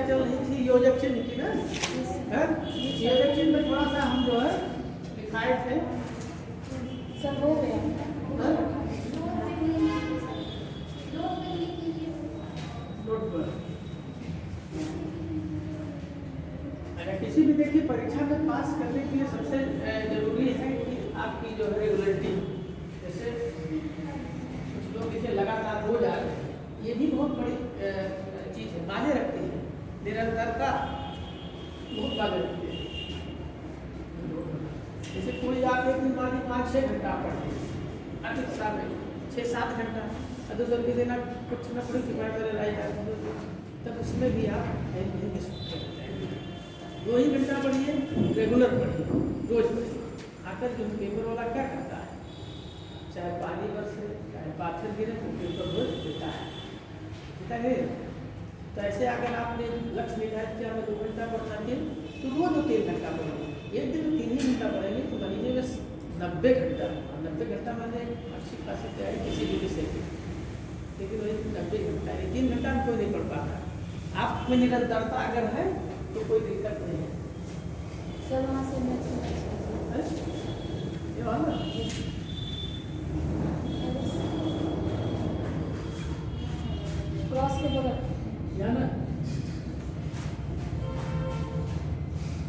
चर्चा चल रही थी योजक चिन्ह की ना, है? योजक चिन्ह में थोड़ा सा हम जो है दिखाए थे, सब हो गया। नोट पर अगर किसी भी देखिए परीक्षा में पास करने के लिए सबसे जरूरी है कि आपकी जो है रेगुलरिटी, जैसे कुछ लोग देखिए लगातार रोज आ रहे हैं, ये भी बहुत बड़ी चीज़ है, मायने रखती है, निरंतरता बहुत मायने रखती है। जैसे कोई आप एक दिन मान 5-6 घंटा पढ़ते हैं अधिक समय 6-7 घंटा, दूसरे के देना कुछ न कुछ सिपाही वाले लाई जाते, तब उसमें भी आप नहीं सकते। 2 ही घंटा पढ़िए, रेगुलर पढ़िए, रोज पढ़िए। आकर जो पेपर वाला क्या करता है, चाहे पानी बरसे चाहे पाथर गिरे, तो पेपर रोज देता है, देता है। तो ऐसे अगर आपने लक्ष्य निर्धारित किया हमें 2 घंटा पढ़ना चाहिए, तो रोज 3 घंटा पढ़ेंगे। एक दिन 3 ही घंटा पढ़ेंगे तो महीने में 90 घंटा, 90 घंटा मैंने अच्छी खासी तैयारी किसी भी विषय की, लेकिन वही 90 घंटा, 3 घंटा में कोई नहीं पढ़ पाता। आप में निरंतरता अगर है तो कोई दिक्कत नहीं है। सर वहाँ से ये वाला क्रॉस के बगल ना,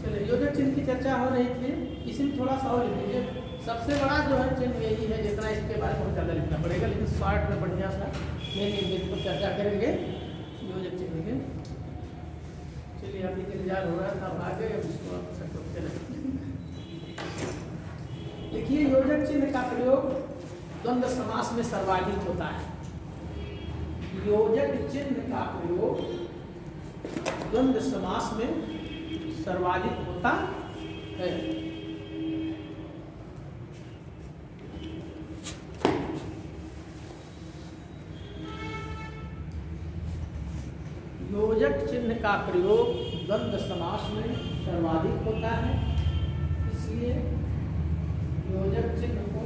चलिए योजक चिन्ह की चर्चा हो रही थी, इसमें थोड़ा सा और लिख लीजिए। सबसे बड़ा जो है चिन्ह यही है, जितना इसके बारे में बहुत ज़्यादा लिखना पड़ेगा, लेकिन शॉर्ट में बढ़िया सा मेन पर चर्चा करेंगे योजक चिन्ह के। चलिए आप इंतजार हो रहा था, अब आगे उसको आप सब चले। देखिए योजक चिन्ह का प्रयोग द्वंद्व समास में सर्वाधिक होता है। योजक चिन्ह का प्रयोग द्वंद्व समास में सर्वाधिक होता है। योजक चिन्ह का प्रयोग द्वंद्व समास में सर्वाधिक होता है, इसलिए योजक चिन्ह को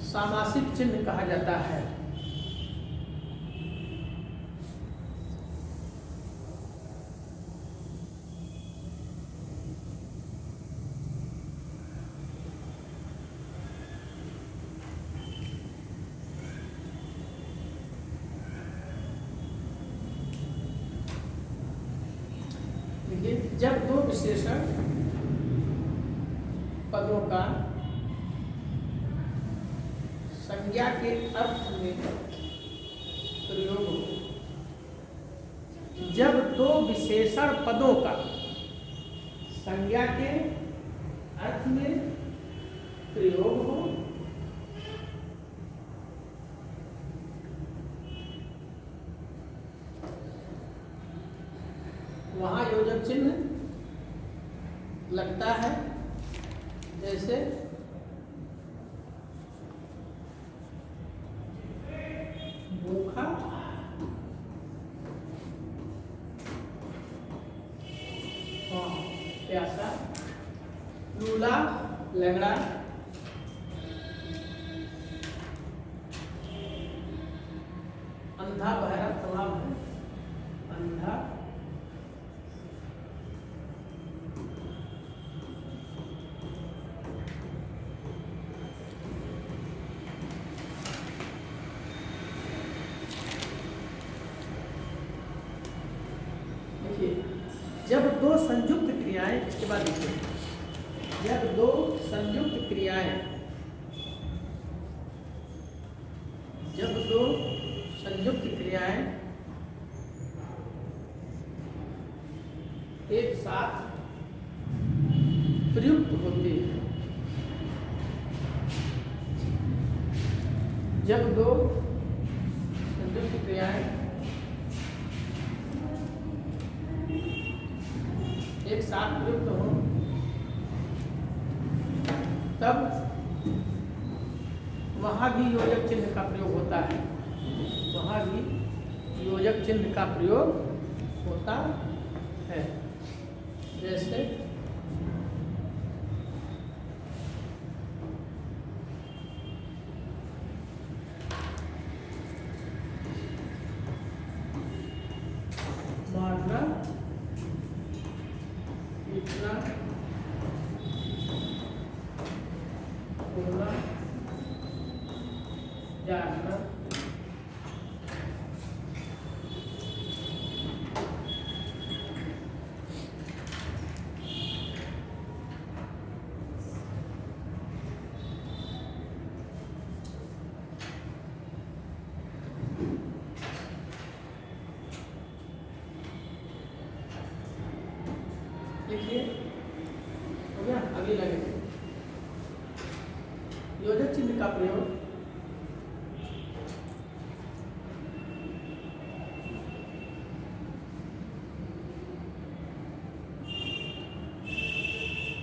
सामासिक चिन्ह कहा जाता है। जब 2 विशेषण पदों का संज्ञा के अर्थ में प्रयोग हो, जब 2 विशेषण पदों का संज्ञा के अर्थ में प्रयोग हो, वहां योजक चिन्ह लगता है। जैसे भूखा, प्यासा, लूला, लंगड़ा, अंधा बहरा तमाम है, अंधा जब 2 संयुक्त क्रियाएं, इसके बाद देखिए, जब 2 संयुक्त क्रियाएं, जब 2 संयुक्त क्रियाएं एक साथ प्रयुक्त होती है, जब 2 संयुक्त क्रियाएं एक साथ प्रयुक्त हो, तब वहां भी योजक चिन्ह का प्रयोग होता है, वहां भी योजक चिन्ह का प्रयोग होता है। जैसे मारना, पीटना, बोलना, जानना, लिखिए। हो गया। अगली लाइन योजक चिन्ह का प्रयोग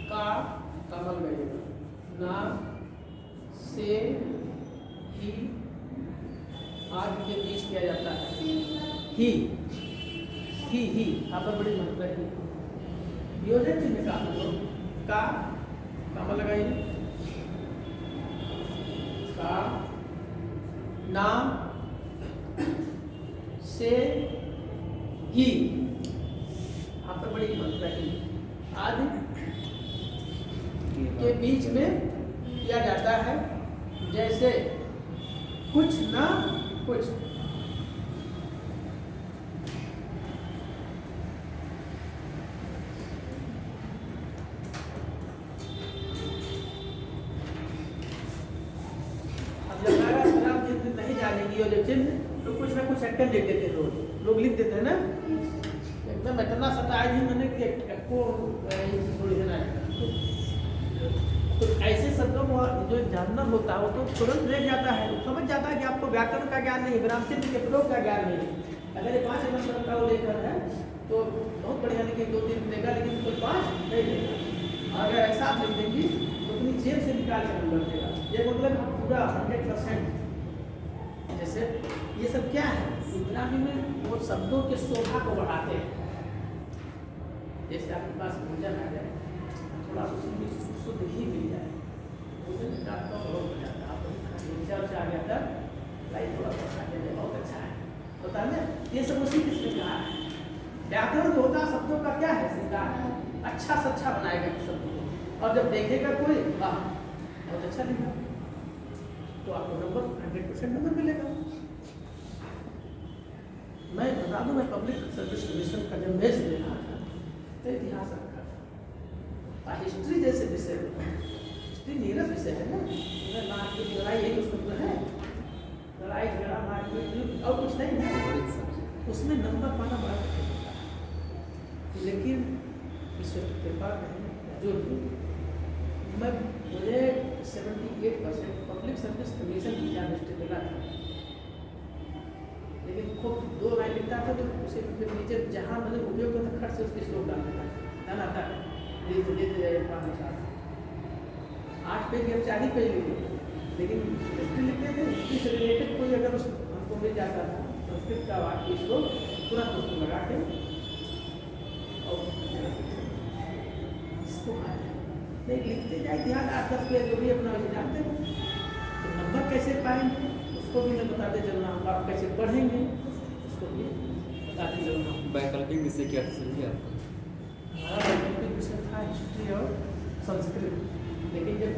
का कमल लगेगा, ना, से, ही, आदि के बीच किया जाता है। ही यहाँ पर बड़ी महत्व है। योजक चिन्ह का प्रयोग का कमल लगाइए, का, ना, से, ही, यहाँ पर बड़ी महत्व है। आदि के बीच में किया जाता है, जैसे कुछ ना कुछ। अब जब आप नहीं जानेंगी योजक चिन्ह तो कुछ ना कुछ सेकंड लिख देते हैं, रोज लोग लिख देते हैं ना, एकदम इतना सताया जी मैंने कि को थोड़ी है ना। तो ऐसे शब्दों को जो जानना होता है वो तो तुरंत रह जाता है, वो समझ जाता है कि आपको व्याकरण का ज्ञान नहीं, विराम चिन्ह के प्रयोग का ज्ञान नहीं। अगर ये 5 नंबर का वो लेकर है तो बहुत बढ़िया, लेकिन 2-3 देगा, लेकिन कोई 5 नहीं देगा। अगर ऐसा आप लिख देंगी तो अपनी जेब से निकाल कर नंबर देगा। ये मतलब पूरा 100%। जैसे ये सब क्या है, विरामी में वो शब्दों के शोभा को बढ़ाते हैं। जैसे आपके पास भोजन आ जाए, थोड़ा सा शुद्ध घी मिल जाए, भोजन आपका बहुत हो जाता है। आप ऊर्जा आ गया तब लाइट थोड़ा सा खा के बहुत अच्छा है, होता है ना। ये सब उसी किसने कहा है। व्याकरण होता शब्दों का क्या है, श्रृंगार है। अच्छा से अच्छा बनाएगा शब्दों को, और जब देखेगा कोई वाह बहुत अच्छा लिखा, तो आपको नंबर 100% नंबर मिलेगा। मैं बता दूं, मैं पब्लिक सर्विस कमीशन का जब मैच दे रहा था तो इतिहास रखा था, और हिस्ट्री जैसे विषय, हिस्ट्री नीरस विषय है ना, मारपीट लड़ाई यही उसमें है, लड़ाई झगड़ा मारपीट और कुछ नहीं है, उसमें नंबर पाना बड़ा कठिन होता है। लेकिन ईश्वर की कृपा नहीं, जो मुझे 78% पब्लिक सर्विस कमीशन की हिस्ट्री मिला था, लेकिन खूब 2 लाइन लिखता था तो उसे फिर नीचे जहाँ मैंने उपयोग करता था खट से उसके श्लोक डाल देता था, आता देते जाए 8 पेज या 4 ही पेज लिखे, लेकिन हिस्ट्री लिखते थे, हिस्ट्री से रिलेटेड कोई अगर उस हमको मिल जाता था संस्कृत का वाक्य श्लोक तुरंत उसको लगा के और इसको नहीं लिखते जाए ध्यान 8-10 पेज जो भी अपना वैसे जानते हैं, तो नंबर कैसे पाएंगे उसको भी मैं बताते चलना, आप कैसे पढ़ेंगे उसको भी बताते चलना। वैकल्पिक विषय क्या समझिए आप? हमारा वैकल्पिक विषय था हिस्ट्री और संस्कृत, लेकिन जब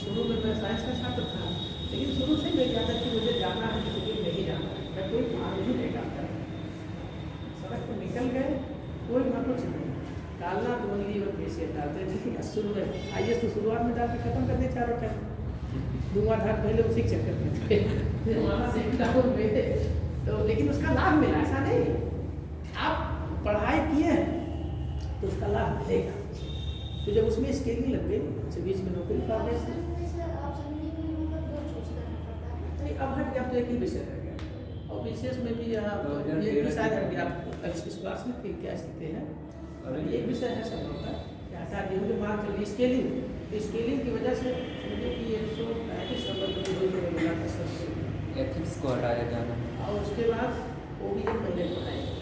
शुरू में मैं साइंस का छात्र था, लेकिन शुरू से मैं कहता कि मुझे जाना है किसी को नहीं जाना है, मैं कोई मान ही नहीं डालता, सड़क पर निकल गए कोई ना कुछ नहीं डालना तो ओनली और पैसे डालते थे। शुरू में आइए तो शुरुआत में डाल के खत्म कर दिए 4 टाइम, धुआंधार पहले उसी के चक्कर में थे वहाँ से डाउन में थे, तो लेकिन उसका लाभ मिला, ऐसा नहीं आप पढ़ाई किए तो उसका लाभ मिलेगा। तो जब उसमें स्केलिंग लग गई तो बीच में नौकरी पा गए, अब हट गया, तो एक ही विषय रह गया, और विशेष में भी यहाँ ये भी शायद हट गया, इस बार से फिर क्या स्थिति है, एक विषय है सब होता है हटा दिए मुझे मान चलिए स्केलिंग की वजह से समझे कि 135 नंबर एथिक्स को हटाया जाना, और उसके बाद वो भी एक महीने पढ़ाएंगे,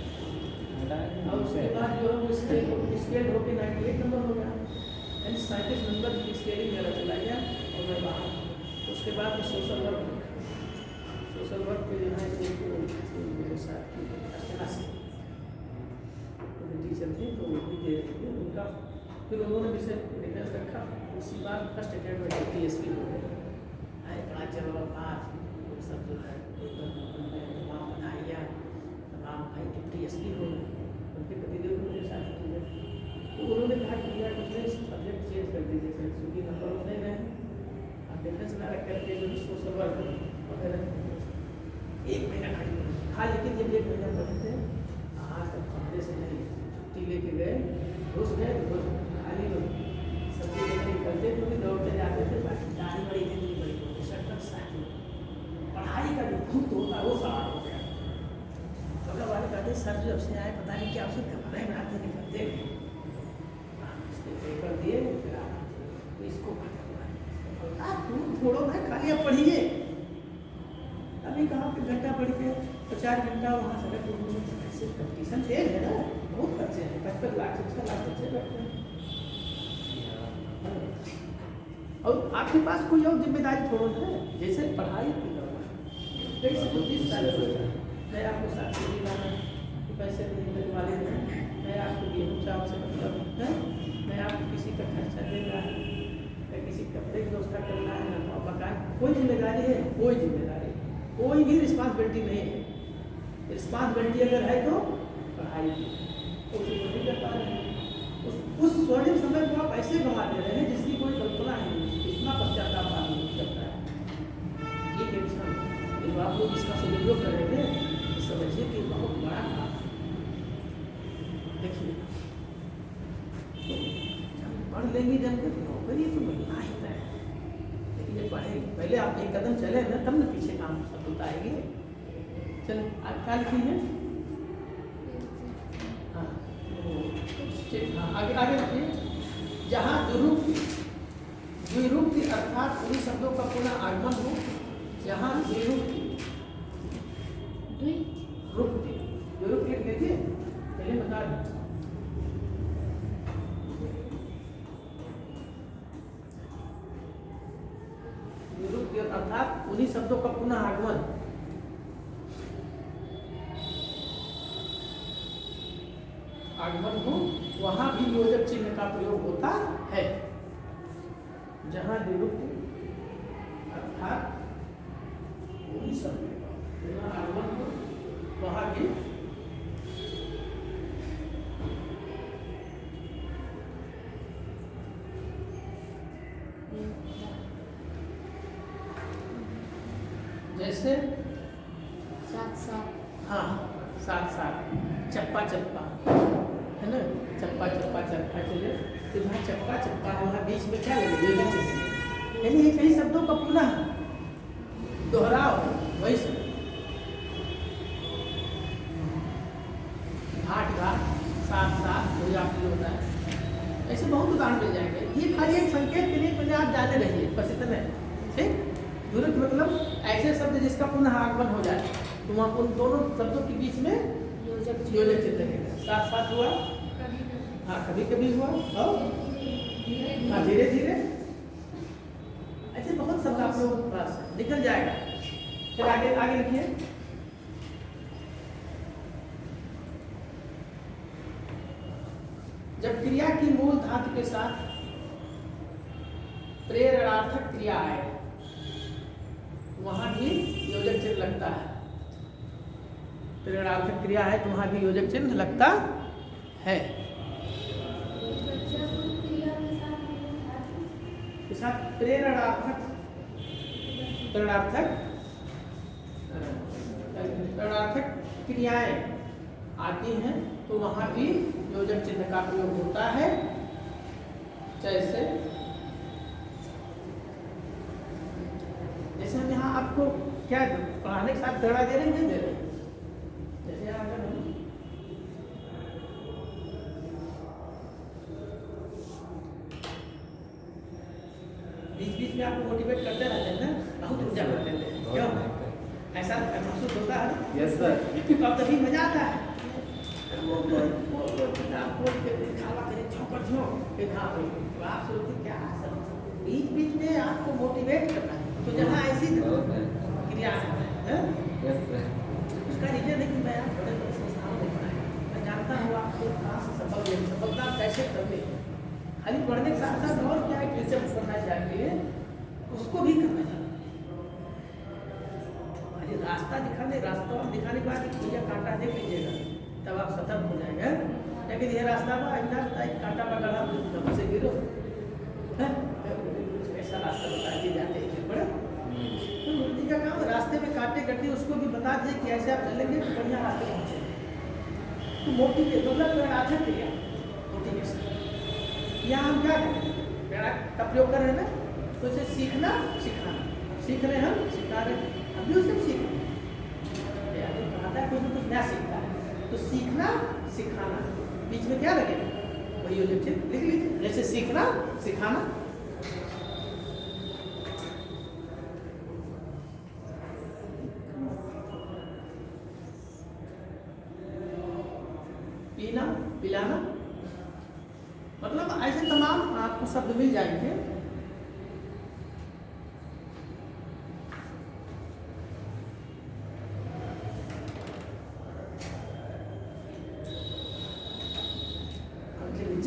और उसके बाद जो है वो स्केल स्केल होकर 98 नंबर हो गया, यानी 37 नंबर की स्केलिंग मेरा चला गया और मैं बाहर। उसके बाद में सोशल वर्क के जो है एक मेरे साथ की अर्चना से टीचर थे, तो वो भी दे रहे थे उनका। फिर उन्होंने विषय रेफरेंस रखा, उसी बार फर्स्ट अटेम्प्ट में TSP हो गया। आए 5 जगह 5 सब जो है तमाम बनाइया तमाम भाई TSP हो गए, उनके प्रतिदेव मेरे साथ की है। तो उन्होंने कहा कि यार कुछ नहीं, सब्जेक्ट चेंज कर दीजिए सर, क्योंकि नंबर नहीं रहे आप डिफरेंस ना रख करके जो सोशल वर्क वगैरह 1 महीना खा, लेकिन जब 1 महीना पढ़े थे आज तक कमरे से नहीं, छुट्टी लेके गए, घुस गए, खाली लोग सब्जी लेकर निकलते, क्योंकि दौड़ते जाते थे, दाढ़ी बड़ी नहीं बड़ी होती, शक्कर साथ पढ़ाई का जो खुद होता वो सवाल हो गया। मतलब वाले कहते सर जब से आए पता नहीं क्या उससे कमरे में आते निकलते पेपर दिए, फिर तो इसको आप तुम छोड़ो ना, खाली आप पढ़िए। अभी कहाँ पे घंटा पढ़ के 4 घंटा वहाँ से ऐसे कंपटीशन तेज है ना, बहुत बच्चे हैं, 55 लाख 6 लाख बच्चे बैठते हैं। और आपके पास कोई और जिम्मेदारी थोड़ा है, जैसे पढ़ाई की कैसे 30 साल मैं आपको साथ दिलाना पैसे देने वाले हैं, मैं आपको गेहूँ चावल से मतलब है, मैं आपको किसी का खर्चा देना है, या किसी कपड़े की व्यवस्था करना है, ना मकान, कोई जिम्मेदारी है? कोई जिम्मेदारी, कोई भी रिस्पॉन्सिबिलिटी नहीं है। रिस्पॉन्सिबिलिटी अगर है तो पढ़ाई की, उसी को नहीं कर पा रहे हैं। उस स्वर्णिम समय को आप ऐसे गंवा दे रहे हैं जिसकी कोई कल्पना ही नहीं, इतना पश्चाताप आदमी करता है। ये टेंशन जब आप लोग इसका सदुपयोग करेंगे तो समझिए कि बहुत बड़ा काम है। देखिए पढ़ लेंगे जब तक नौकरी तो मिलना ही है, लेकिन ये पढ़ेंगे पहले आप एक कदम चले ना, तब ना पीछे काम सफलता आएगी। चलो आज क्या लिखी है? हाँ आगे आगे लिखिए। जहाँ द्विरूपी अर्थात उन्हीं शब्दों का पुनः आगमन हो, जहाँ द्विरूपी लिख लीजिए, पहले बता दें। द्विरूपी अर्थात उन्हीं शब्दों का पुनः आगमन, हो, वहां भी योजक चिन्ह का प्रयोग होता है। जहां द्विरूपी अर्थात उन्हीं शब्दों का पुनः आगमन हो, वहां भी जैसे साथ हाँ साथ चप्पा है ना, चप्पा चले, तो वहाँ चप्पा है, वहाँ बीच में क्या लगे, यानी ये कई शब्दों का पुनः दोहराव वही से घाट साथ हो जाती होता है। ऐसे बहुत उदाहरण मिल जाएंगे। ये खाली एक संकेत के लिए पहले आप जाने रहिए, बस इतना है। ठीक, तुरंत मतलब ऐसे शब्द जिसका पुनः आगमन हो जाए, तो वहाँ उन दोनों शब्दों के बीच में योजक चिन्ह लगेगा। साथ हुआ, हाँ कभी हुआ, और हाँ धीरे ऐसे बहुत शब्द आप लोगों के पास निकल जाएगा। फिर आगे लिखिए। जब क्रिया की मूल धातु के साथ प्रेरणार्थक क्रिया है, वहां भी योजक चिन्ह लगता है। प्रेरणार्थक क्रिया है तो वहां भी योजक चिन्ह लगता है। के साथ प्रेरणार्थक क्रियाएं आती हैं तो वहां भी योजक चिन्ह का प्रयोग होता है। जैसे हम यहाँ आपको क्या पढ़ाने के साथ दड़ा दे रहे हैं, नहीं दे रहे? जैसे यहाँ अगर बीच में आपको मोटिवेट करते रहते हैं ना, बहुत ऊर्जा कर देते हैं, क्यों ऐसा महसूस होता है? Yes sir. अब तभी मजा आता है। वो किताब खोल के दिखावा करे झोंका झोंक एक हाँ भाई तो आप सोचते क्या सब बीच बीच में आपको मोटिवेट करना है तो जहाँ ऐसी क्रिया है यस सर। उसका रीजन है कि मैं आप बड़े बड़े संस्थानों में पढ़ा है मैं जानता हूँ आपको कहाँ से सबक ले सफलता कैसे करते हैं खाली पढ़ने के साथ साथ और क्या रिसर्च करना चाहिए उसको भी करना चाहिए खाली रास्ता दिखाने के बाद एक भैया कांटा देख लीजिएगा तब आप सतर्क हो जाएंगे लेकिन ये रास्ता में आइंदा कांटा पकड़ा तब से गिरो है ऐसा रास्ता बता दिए जाते हैं बड़े तो गुरु जी का काम रास्ते में कांटे कटे उसको भी बता दिए कि ऐसे आप चलेंगे तो बढ़िया रास्ते पहुँचे तो मोटिवेट मतलब आधे क्रिया मोटिवेशन यहाँ हम क्या करें प्रेरणा का प्रयोग कर रहे हैं ना तो इसे सीखना सिखाना सीख रहे हैं हम सिखा रहे हैं हम भी उससे सीख रहे हैं पढ़ाता है कुछ नया सीखता है तो सीखना सिखाना बीच में क्या लगेगा वही हो जाए लिख लीजिए जैसे सीखना सिखाना पीना पिलाना मतलब ऐसे तमाम आपको शब्द मिल जाएंगे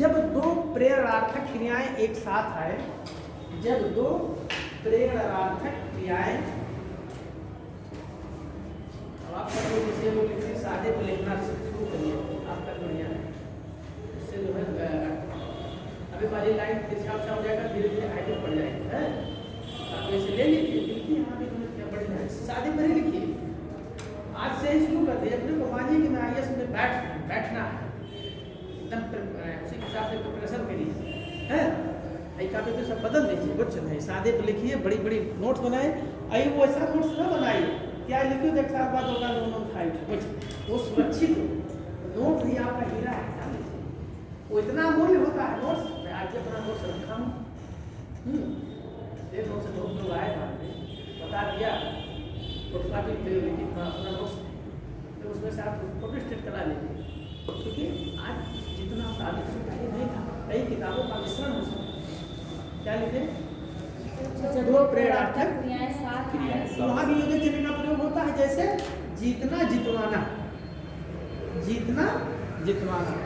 जब दो प्रेरणार्थक क्रियाएं एक साथ आए जब दो प्रेरणार्थक क्रियाएं अब आप कभी किसी को किसी सादे को लिखना शुरू करिए आपका बढ़िया है इससे जो है अभी वाली लाइन तिरछा उछा हो जाएगा धीरे धीरे हाइट पड़ जाएगी है आप ऐसे ले लीजिए लिखिए यहाँ भी क्या बढ़िया है सादे पर ही लिखिए आज से ही शुरू कर दिए अपने को मानिए कि मैं IAS में बैठना है उसी हिसाब से प्रिपरेशन करिए हैं कापी तो सब बदल दीजिए कुछ नहीं सादे पे लिखिए बड़ी बड़ी नोट्स बनाए आई वो ऐसा नोट्स ना बनाइए क्या लिखिए तो 1 साल बाद होगा नो फाइट कुछ वो सुरक्षित नोट ही आपका हीरा है वो इतना मूल्य होता है नोट्स मैं आज अपना नोट्स रखा हूँ एक नोट से बहुत लोग आए बता दिया अपना नोट्स तो उसमें से आप फोटो स्टेट करा लीजिए क्योंकि आज जितना साबित पहले नहीं था कई किताबों का मिश्रण हो सकता क्या लिखे दो प्रेरणार्थक वहाँ भी योजक चिन्ह का प्रयोग होता है जैसे जीतना जितवाना जीतना जितवाना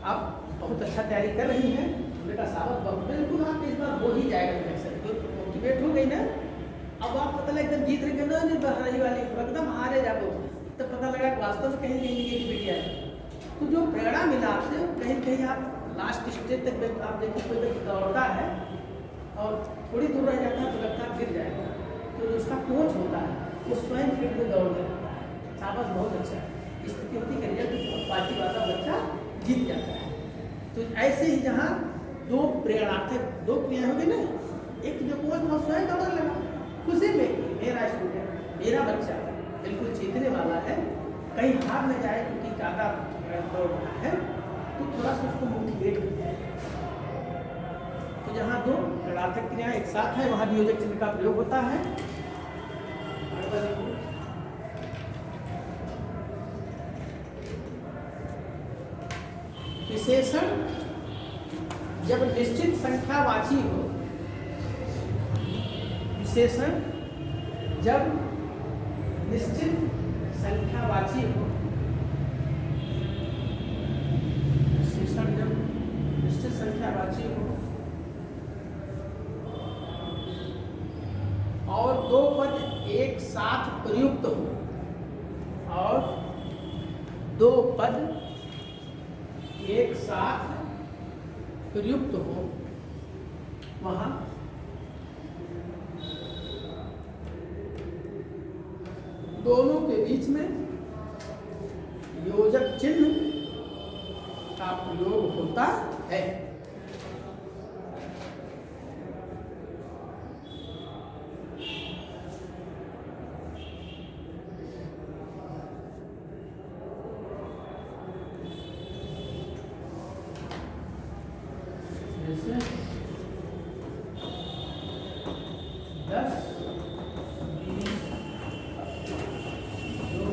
आप बहुत अच्छा तैयारी कर रही हैं बेटा सावध बिल्कुल आप इस बार हो ही जाएगा कैसे तो मोटिवेट हो गई ना अब आप पता लगा एकदम जीत रहे ना नहीं बह रही वाली एकदम हारे जाओ तो पता लगा वास्तव में कहीं निगेटिविटी है तो जो प्रेरणा मिला आपसे कहीं कहीं आप लास्ट स्टेज तक आप देखिए कोई व्यक्ति दौड़ता है और थोड़ी दूर रह जाता है तो लगता है गिर जाएगा तो उसका कोच होता है वो स्वयं फील्ड में दौड़ लगता है शाबाश बहुत अच्छा स्थिति होती है रिजल्ट पार्टी वाला बच्चा जीत जाता है तो ऐसे ही जहाँ दो प्रेरणार्थक दो क्रिया हो गई ना एक जो कोच था स्वयं दौड़ लगा खुशी में मेरा स्टूडेंट मेरा बच्चा बिल्कुल जीतने वाला है कहीं हार न जाए क्योंकि ज़्यादा दौड़ रहा है तो थोड़ा सा उसको मोटिवेट करते हैं तो जहाँ दो प्रेरणार्थक क्रिया एक साथ है वहाँ वियोजक चिन्ह का प्रयोग होता है विशेषण जब निश्चित संख्यावाची हो विशेषण जब निश्चित संख्यावाची हो विशेषण जब निश्चित संख्यावाची हो और दो पद एक साथ प्रयुक्त हो और दो पद एक साथ प्रयुक्त हो वहां दोनों के बीच में योजक चिन्ह का प्रयोग होता है से 10 20 2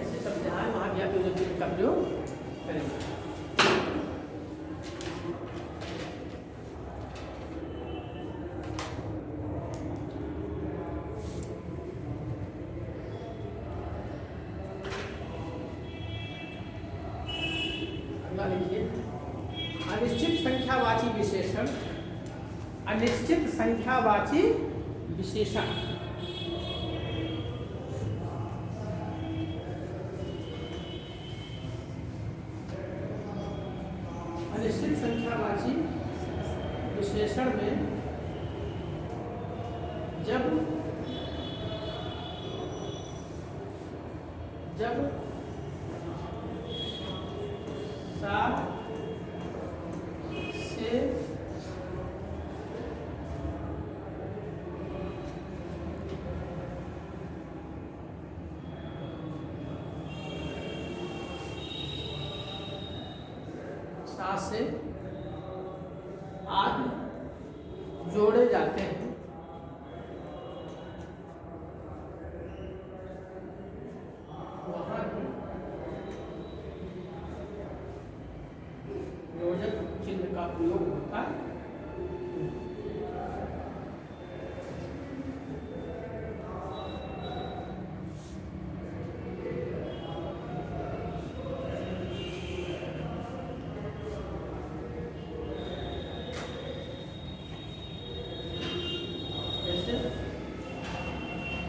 ऐसे सब जहाँ है वहाँ भी आप योजक का प्रयोग करेंगे। अगला लिखिए, अनिश्चित संख्यावाची विशेषण। अनिश्चित संख्यावाची विशेषण अनिश्चित संख्यावाची विशेषण में जब सात से आठ जोड़े जाते हैं वहाँ योजक चिन्ह का प्रयोग होता है।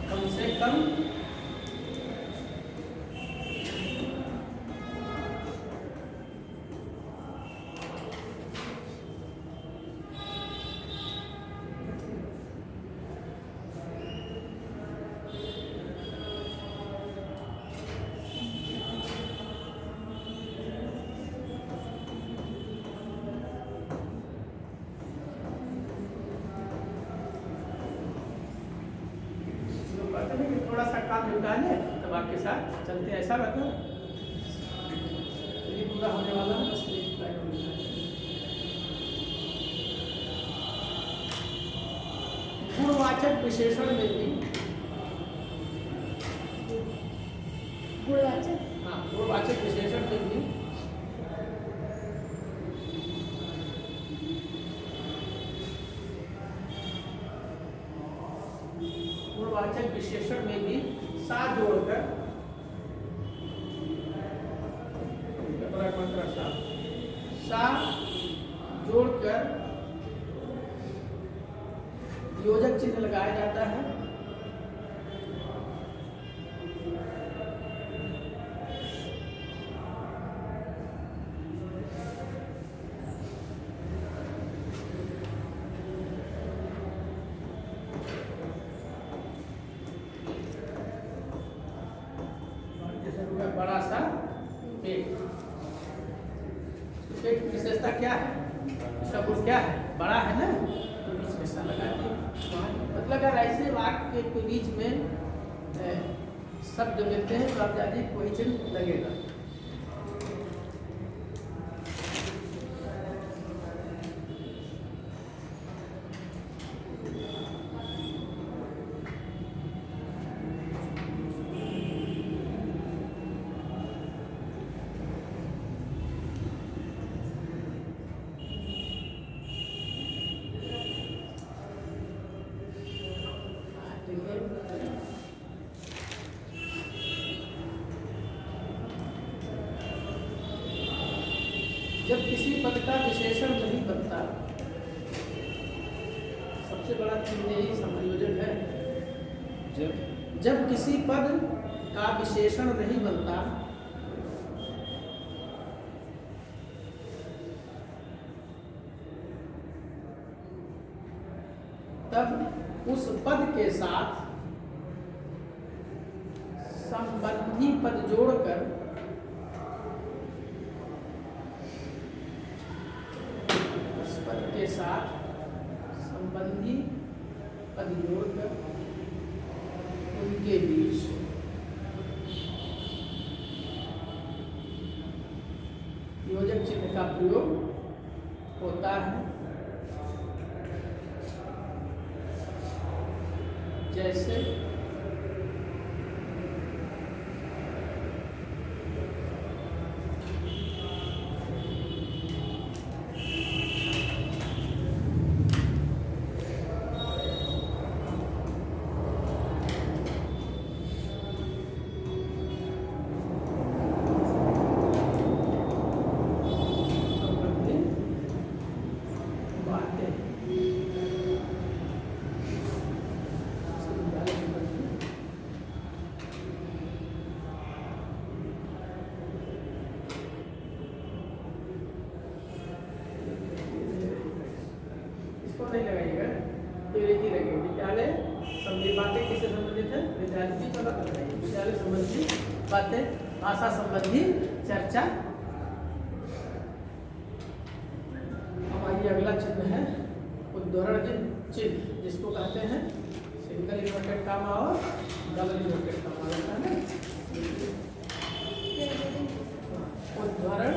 कम से कम थोड़ा सा काम निपटा ले तब आपके साथ चलते हैं, ऐसा बात है। ये पूरा होने वाला है, बस एक लाइन और लिखना है। गुणवाचक विशेषण में भी गुणवाचक विशेषण में भी गुणवाचक विशेषण में भी सा जोड़कर सा जोड़कर योजक चिन्ह लगाया जाता है। बड़ा सा पेट, पेट की विशेषता क्या है? इसका गुण क्या है? बड़ा है ना, तो बीच में सा लगा दिए। मतलब अगर ऐसे वाक्य के बीच में शब्द मिलते हैं तो आप जानिए कोई चिन्ह लगेगा। जब किसी पद का विशेषण नहीं बनता, सबसे बड़ा चिन्ह यही समायोजन है। जब किसी पद का विशेषण नहीं बनता तब उस पद के साथ संबंधी पद जोड़कर के साथ संबंधी पद जोड़कर उनके बीच योजक चिन्ह का प्रयोग होता है। जैसे नहीं लगाइएगा, ही लगे। विद्यालय संबंधी बातें किससे संबंधित है? विद्यालय की बात लगाइए। विद्यालय संबंधी बातें, भाषा संबंधी चर्चा। हमारी अगला चिन्ह है उद्धरण चिन्ह, जिसको कहते हैं सिंगल इन्वर्टेड कामा और डबल इन्वर्टेड कामा होता है। उद्धरण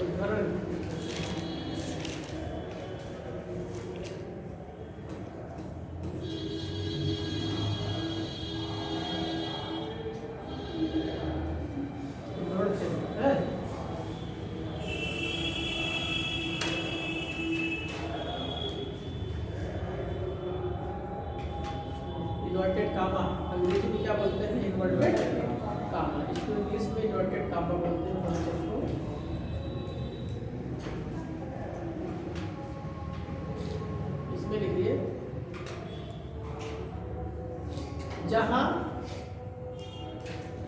उद्धरण इन्वर्टेड कामा अंग्रेजी में क्या बोलते हैं? Inverted comma. इसको इंग्लिश में इन्वर्टेड कामा बोलते हैं। इसमें लिखिए, जहां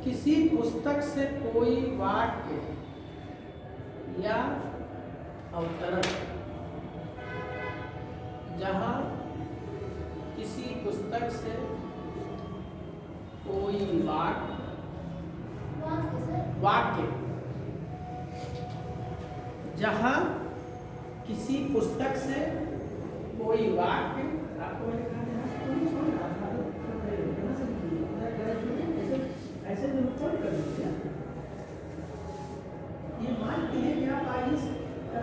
किसी पुस्तक से कोई वाक्य या अवतरण, जहां किसी पुस्तक से कोई वाक्य, जहां किसी पुस्तक से कोई वाक्य, आपको ऐसे कर दीजिए। ये मानते हैं कि आप आइए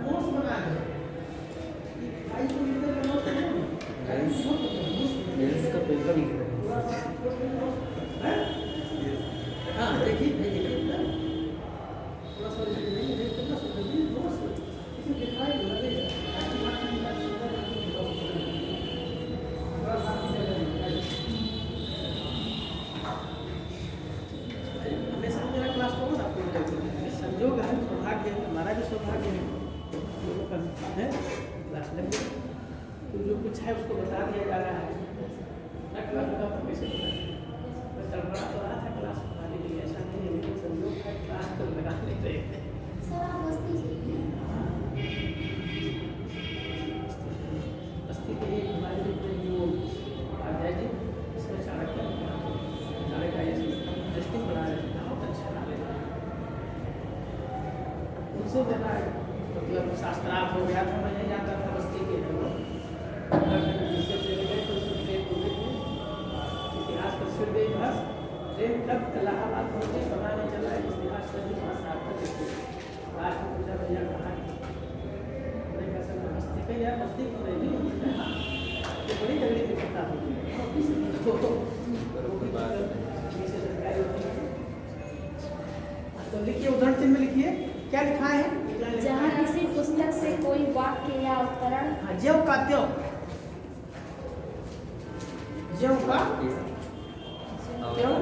नोट्स बना दें, का पेपर लिख रहे हैं। हाँ देखिए हमेशा मेरा क्लास होगा ना, संजोग है, सौभाग्य है, हमारा भी सौभाग्य है, दोनों का है क्लास लेंगे। तो जो कुछ है उसको बता दिया जा रहा है। क्लास का कैसे मैं तड़पड़ा तो रहा था क्लास बनाने के लिए, ऐसा नहीं है, लेकिन संजोग है क्लास तो लगा नहीं रहे थे। बस्ती के लिए हमारे जो उपाध्याय जी, इसमें चाणक्य इंटरेस्टिंग बना रहे थे, बहुत अच्छा बना रहे थे। उनसे मेरा मतलब शास्त्रार्थ हो गया था। मैं नहीं जाता था बस्ती के इतिहास पर सिर गई बस ट्रेन तक इलाहाबाद पहुंचे, पता नहीं चला इतिहास का भी शास्त्रार्थ लास्ट में पूछा भैया कहाँ है? बस्ती पे यार, बस्ती क्यों नहीं? ये बड़ी तगड़ी दिक्कत होगी। तो लिखिए, उदाहरण चिन्ह में लिखिए, क्या लिखा है? जहाँ किसी पुस्तक से कोई वाक्य या अवतरण, ज्यों का त्यों, ज्यों का त्यों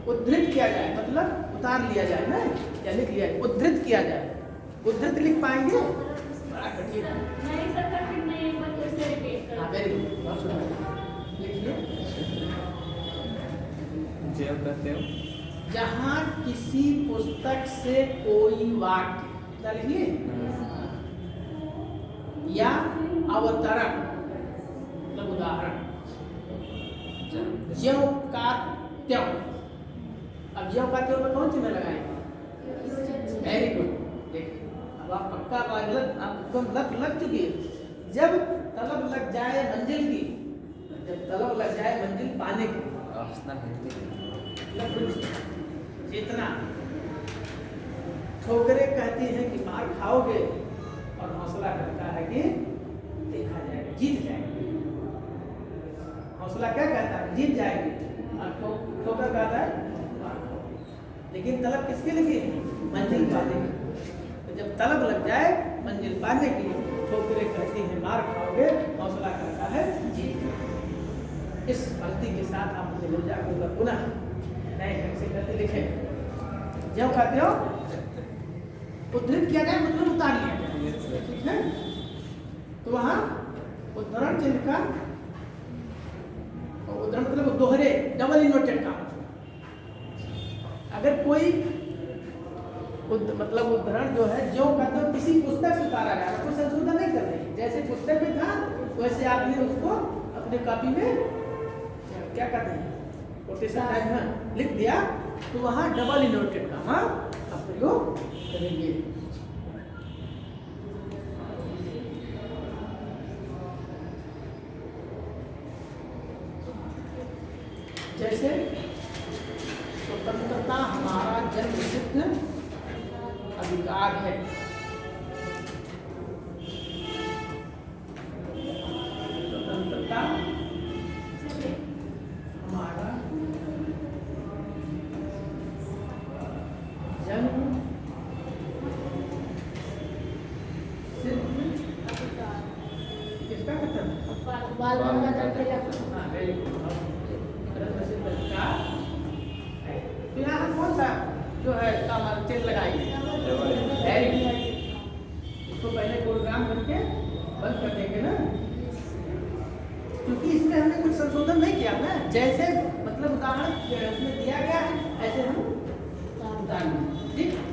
उद्धृत किया जाए, मतलब उतार लिया जाए ना, या लिख लिया जाए, उद्धृत किया जाए। उद्धृत लिख पाएंगे? बड़ा कठिन है। नहीं सर, कठिन नहीं, एक बार फिर से रिपीट कर। हाँ वेरी गुड, बहुत सुंदर। लिखिए, ज्यों का त्यों, जहाँ किसी पुस्तक से कोई वाक्य, क्या लिखिए? या अवतरण, मतलब उदाहरण, ज्यों का त्यों। अब ज्यों का त्यों में कौन चिन्ह लगाएंगे? Very good. देखिए, अब आप पक्का आपको लग चुकी है। जब तलब लग जाए मंजिल की, जब तलब लग जाए मंजिल पाने की, ऑप्शनल हिंदी जितना ठोकरें कहती हैं कि मार खाओगे और हौसला करता है कि देखा जाएगा, जीत जाएगी। हौसला क्या कहता है? जीत जाएगी। और ठोकर कहता है मार खाओगे। लेकिन तलब किसके लिए? मंजिल पाने की। तो जब तलब लग जाए मंजिल पाने की, ठोकरें कहती हैं मार खाओगे, हौसला करता है जीत जाएगी। इस पंक्ति के साथ आप अपने ऊर्जा को पुनः नए ढंग से करते लिखे। जो कहते हो उद्धृत किया जाए मतलब उतार लिया जाए, ठीक है? तो वहाँ उद्धरण चिन्ह का उद्धरण मतलब दोहरे डबल इन्वर्टेड का मतलब अगर कोई मतलब उद्धरण जो है जो कहते हो किसी पुस्तक से उतारा जा रहा है, कोई संशोधन नहीं कर रही, जैसे पुस्तक में था वैसे आपने उसको अपने कॉपी में क्या कहते हैं कोटेशन टाइप में लिख दिया, तो वहाँ डबल इन्वर्टेड का आप प्रयोग करेंगे। जैसे स्वतंत्रता हमारा जन्म सिद्ध अधिकार है। स्वतंत्रता हमारा जन्म सिद्ध किसका कथन? बाल गंगाधर तिलक। हाँ, वेरी गुड। तो यहाँ कौन सा जो है चेन लगाई? इसको पहले प्रोग्राम करके बंद कर देंगे ना, क्योंकि इसमें हमने कुछ संशोधन नहीं किया ना, जैसे मतलब उदाहरण उसमें दिया गया है ऐसे हम उदाहरण, ठीक है?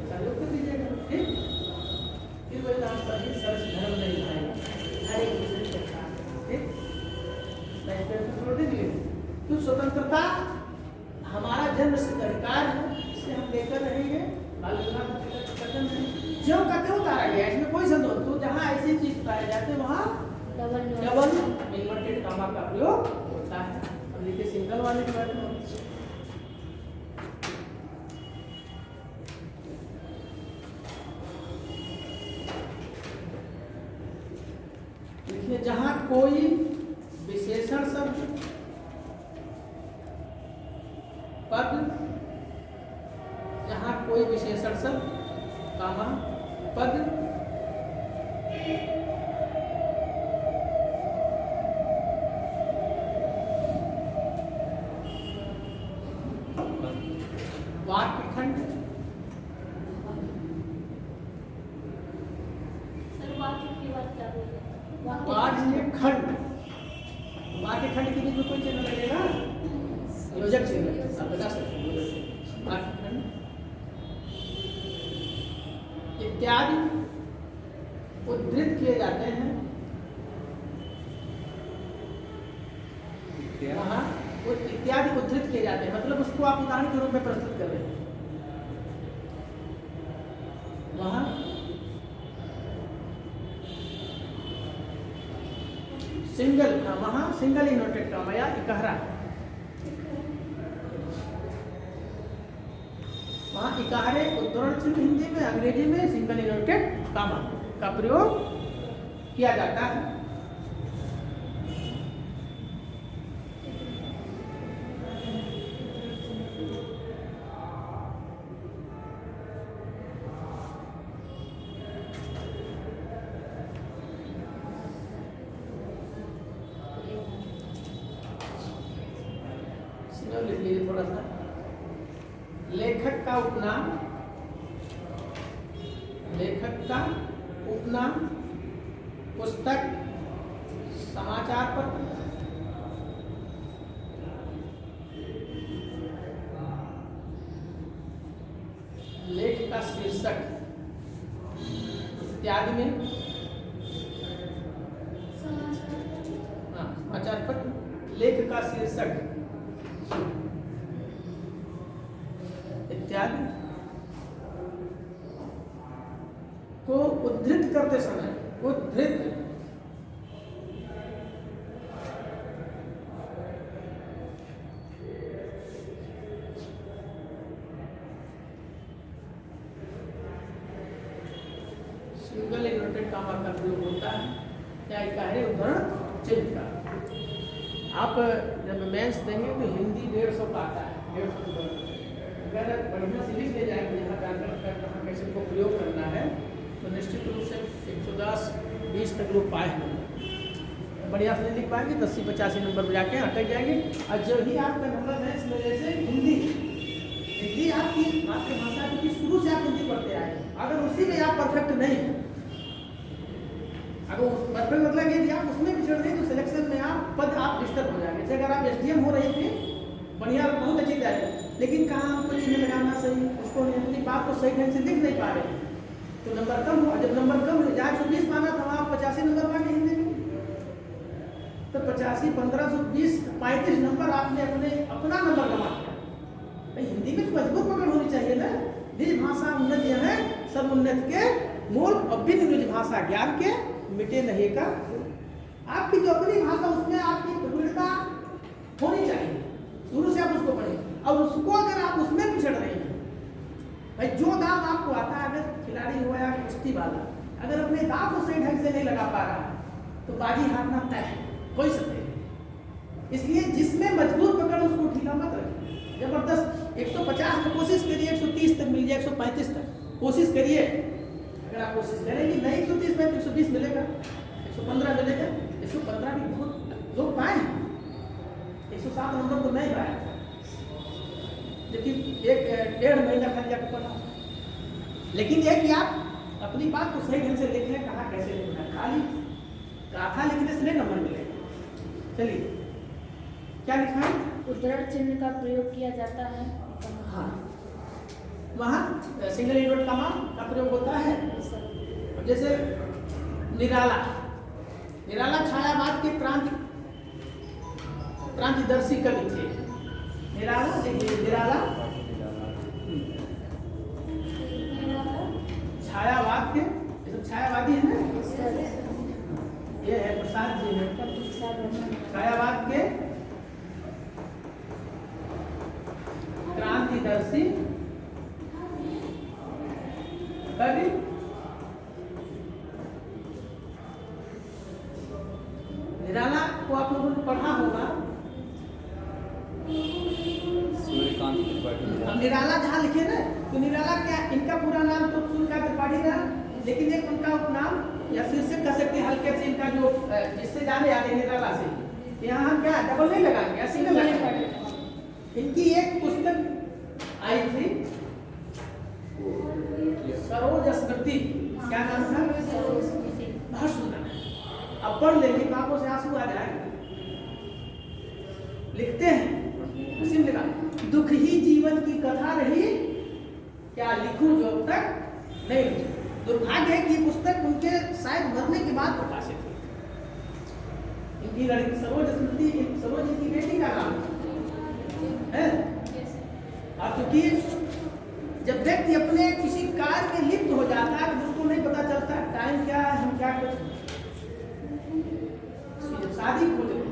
सहयोग कर दीजिएगा, ठीक? फिर वही नाम पर ही सर्च धर्म नहीं भाई, हरे कृष्ण प्रसाद, ठीक? छोड़ दीजिए। तो स्वतंत्रता हमारा जन्म सिद्ध अधिकार है, इसे हम लेकर रहेंगे। बाल विवाह कथन जो कहते उतारा गया, इसमें कोई संदेह। तो जहाँ ऐसी चीज उतारे जाते हैं वहाँ डबल इन्वर्टेड कॉमा का प्रयोग होता है। अब देखिए सिंगल वाले के बारे में। देखिए जहाँ कोई विशेषण शब्द पद, जहाँ कोई विशेषण शब्द कामा पद वाक्यखंड वाक्यखंड वाक्यखंड के बीच में कोई चिन्ह लगेगा, योजक चिन्ह आप बता सकते हैं। वाक्यखंड इत्यादि उद्धृत किए जाते हैं, वहाँ वो इत्यादि उद्धृत किए जाते हैं, मतलब उसको आप उदाहरण के रूप में प्रस्तुत कर रहे हैं। वहाँ सिंगल, वहाँ सिंगल इन्वर्टेड कॉमा या इकहरा, वहाँ इकहरे उद्धरण चिन्ह हिंदी में, अंग्रेजी में सिंगल इन्वर्टेड कॉमा का प्रयोग किया जाता है। लिख लीजिए थोड़ा सा। लेखक का उपनाम, लेखक का उपनाम, पुस्तक, समाचार पत्र, लेख का शीर्षक इत्यादि में, समाचार पत्र, लेख का शीर्षक इत्यादि को उद्धृत करते समय, उद्धृत कामा का प्रयोग होता है, या इकाहरे उदाहरण चिन्ह का। आप जब मेंस देंगे तो हिंदी 150 का आता है, 150 अगर बढ़िया से लिख ले जाएंगे यहाँ कहाँ कैसे को प्रयोग करना है तो निश्चित रूप से 110-20 तक लोग पाए हैं। बढ़िया से नहीं लिख पाएंगे 80-85 नंबर पर जाके अटक जाएंगे। और जो ही आपका नंबर है इसमें जैसे हिंदी आपकी मातृभाषा क्योंकि शुरू से आप हिंदी पढ़ते आए, अगर उसी में आप परफेक्ट नहीं है, अगर परफेक्ट मतलब यदि आप उसमें पिछड़ रहे तो सिलेक्शन में आप पद आप डिस्टर्ब हो जाएंगे। जैसे अगर आप SDM हो रहे थे बढ़िया बहुत अच्छी तैयारी, लेकिन कहाँ हमको चिन्ह लगाना सही, उसको अपनी बात को सही ढंग से लिख नहीं पा रहे तो नंबर कम हुआ। जब नंबर कम हो जाए 120 पाना था वहाँ 85 नंबर पा के हिंदी में, तो 85, 1520, 35 नंबर आपने अपना नंबर कमा दिया। भाई हिंदी में तो मजबूत पकड़ होनी चाहिए ना। निज भाषा उन्नत यह है सब उन्नत के मूल, और बिन निज भाषा ज्ञान के मिटे नहीं का। आपकी जो अपनी भाषा उसमें आपकी प्रवीणता होनी चाहिए, शुरू से आप उसको पढ़ें। और उसको अगर आप उसमें पिछड़ रहे हैं, भाई जो दाव आपको आता है, अगर खिलाड़ी हो या कुश्ती वाला अगर अपने दाव को सही ढंग से नहीं लगा पा रहा है तो बाजी हारना तय है, कोई सत्य नहीं। इसलिए जिसमें मजबूत पकड़ उसको ढीला मत रखिए, जबरदस्त 150 की कोशिश करिए, 130 तक मिल जाए, 135 तक कोशिश करिए। अगर आप कोशिश करेंगे नहीं 130 में तो 120 मिलेगा, 115 मिलेगा। 115 भी बहुत लोग पाए, 107 नंबर तो नहीं पाया, लेकिन 1.5 महीना खाली जाकर पढ़ा। लेकिन ये कि आप अपनी बात को सही ढंग से लिखें, कहाँ कैसे लिखना है, खाली गाथा लिखने से नहीं नंबर मिलेगा। चलिए क्या लिखा है? उद्धरण चिन्ह का प्रयोग किया जाता है। हाँ, वहाँ सिंगल इन्वर्ट कमा का प्रयोग होता है। जैसे निराला, निराला छायावाद के क्रांतिदर्शी कवि थे। निराला देखिए, निराला छायावाद के, छायावादी है ना, ये है प्रसाद जी है, छायावाद के क्रांतिदर्शी कवि। निराला को आप लोगों ने पढ़ा होगा, सूर्यकांत त्रिपाठी। अब निराला जहाँ लिखे ना तो निराला क्या, इनका पूरा नाम तो सूर्यकांत त्रिपाठी रहा, लेकिन एक उनका उपनाम या शीर्षक कह सकते हैं हल्के से, इनका जो जिससे जाने आते निराला से, यहाँ हम क्या डबल नहीं लगाएंगे या सिंगल लगाएंगे। इनकी एक पुस्तक आई थी सरोज स्मृति, क्या नाम था? बहुत सुंदर, अब पढ़ लेंगे तो आंखों से आंसू आ जाएंगे। लिखते हैं उसी में लिखा, दुख ही जीवन की कथा रही, क्या लिखूं जो अब तक नहीं लिखी। दुर्भाग्य है कि पुस्तक उनके शायद मरने के बाद प्रकाशित हुई। इनकी लड़की सरोज स्मृति, सरोज की बेटी का नाम है। और क्योंकि जब व्यक्ति अपने किसी कार्य में लिप्त हो जाता है तो उसको नहीं पता चलता टाइम क्या है, हम क्या कर, जब शादी खोज रही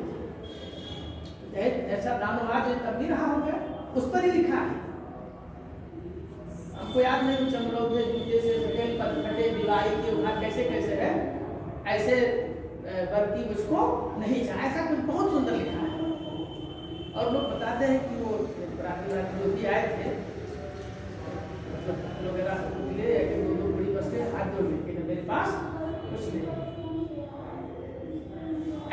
ऐसा दानवाद तब भी रहा होगा, उस पर ही लिखा है। हमको याद नहीं चमरौधे जूते से सकेल पर फटे दिवाई के उठा कैसे कैसे है, ऐसे बरती उसको नहीं चाहे, ऐसा कुछ बहुत सुंदर लिखा है। और लोग बताते हैं कि वो जो भी आए थे मतलब वगैरह मिले कि दो बड़ी बसें हाथ जोड़ लेके मेरे पास कुछ नहीं।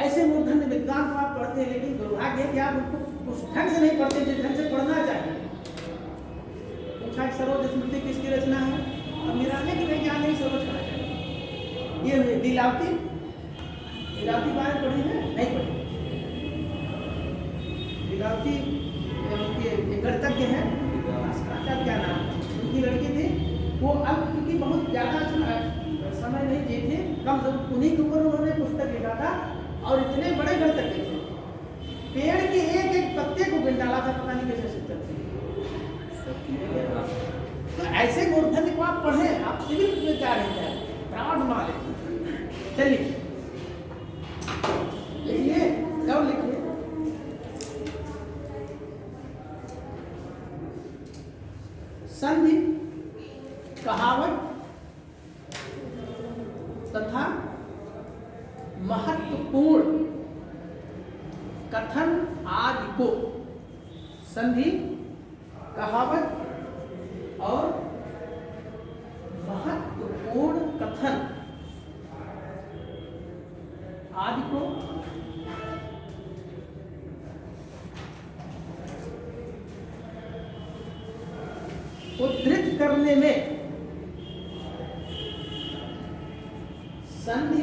ऐसे मूर्धन्य विद्वान को आप पढ़ते हैं, लेकिन दुर्भाग्य है कि आप उनको उस ढंग से नहीं पढ़ते जिस ढंग से पढ़ना चाहिए। पूछा कि सरोज स्मृति किसकी रचना है, अब निराले की नहीं, यहाँ नहीं सरोज कहना चाहिए। ये लीलावती, लीलावती बारे पढ़ी है नहीं पढ़ी। लीलावती उनके गणतज्ञ हैं, क्या नाम, उनकी लड़की थी। वो अब क्योंकि बहुत ज़्यादा समय नहीं दिए थे, कम से कम उन्हीं के ऊपर उन्होंने पुस्तक लिखा था। और इतने बड़े गणतज्ञ थे, पेड़ के एक एक पत्ते को गिन डाला था, पता नहीं कैसे सिद्ध थे। तो ऐसे मूर्धन्य को आप पढ़ें, आप सिविल में जा रहे हैं, प्राण मारे। चलिए लिखिए, कब लिखिए, संधि, कहावत तथा तथा महत्वपूर्ण कथन आदि को संधि, कहावत और महत्वपूर्ण कथन आदि को उद्धृत करने में संधि,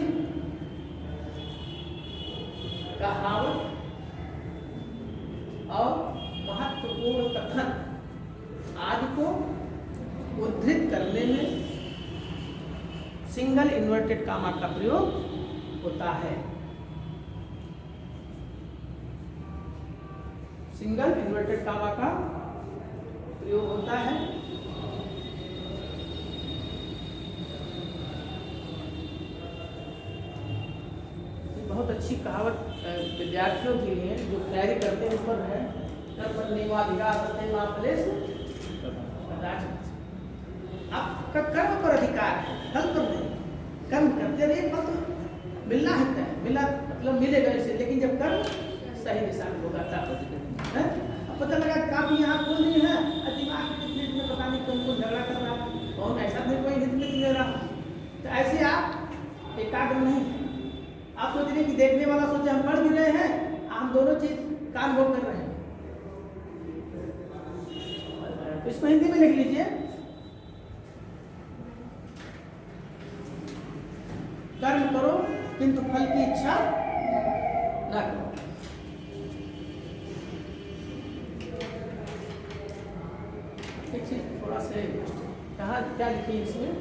कहावत और महत्वपूर्ण कथन आदि को उद्धृत करने में सिंगल इन्वर्टेड कामा का प्रयोग होता है। सिंगल इन्वर्टेड कामा का प्रयोग होता है। बहुत अच्छी कहावत विद्यार्थियों के लिए जो तैयारी करते हैं ऊपर है, आपका कर्म पर अधिकार है, फल पर नहीं। कर्म करते रहिए, फल तो मिलना है, मिला मतलब मिलेगा इसे, लेकिन जब कर्म सही दिशा में होगा तब अब पता लगा काफी यहाँ खोल नहीं है, दिमाग में पता नहीं कौन कौन झगड़ा कर रहा है, कौन ऐसा नहीं कोई हित में ले रहा। तो ऐसे आप एकाग्र नहीं, आप सोच रहे कि देखने वाला सोचे हम पढ़ भी रहे हैं, हम दोनों चीज कान भोग कर रहे हैं। तो इसको हिंदी में लिख लीजिए, कर्म करो किंतु फल की इच्छा न करो। एक चीज थोड़ा से कहाँ क्या लिखी इसमें,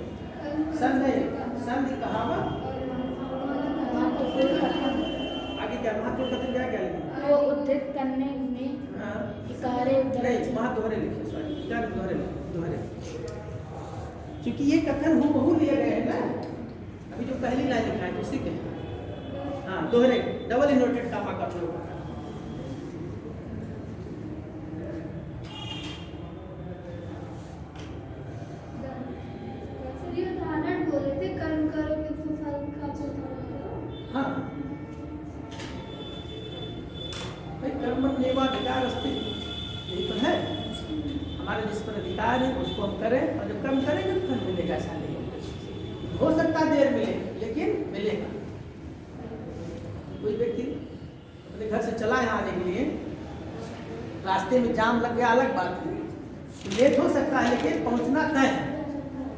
संधि, कहावत, आगे क्या महत्वपूर्ण कथन क्या लिखी, वो उद्धृत करने में कार्य नहीं दोहरे लिखे, सॉरी दोहरे, क्योंकि ये कथन हूबहू लिए गए हैं ना, अभी जो पहली लाइन लिखा है उसी के, हाँ दोहरे, डबल इन्वर्टेड कामा का प्रयोग होता है। हाँ भाई कर्मण्येवाधिकार अस्ति, यही तो है, हमारे जिस पर अधिकार है उसको हम करें, और जब कर्म करेंगे तो फल मिलेगा। ऐसा नहीं हो सकता देर मिले, लेकिन मिलेगा। कोई व्यक्ति अपने घर से चला यहाँ आने के लिए, रास्ते में जाम लग गया, अलग बात है, लेट हो सकता है लेकिन पहुँचना तय है।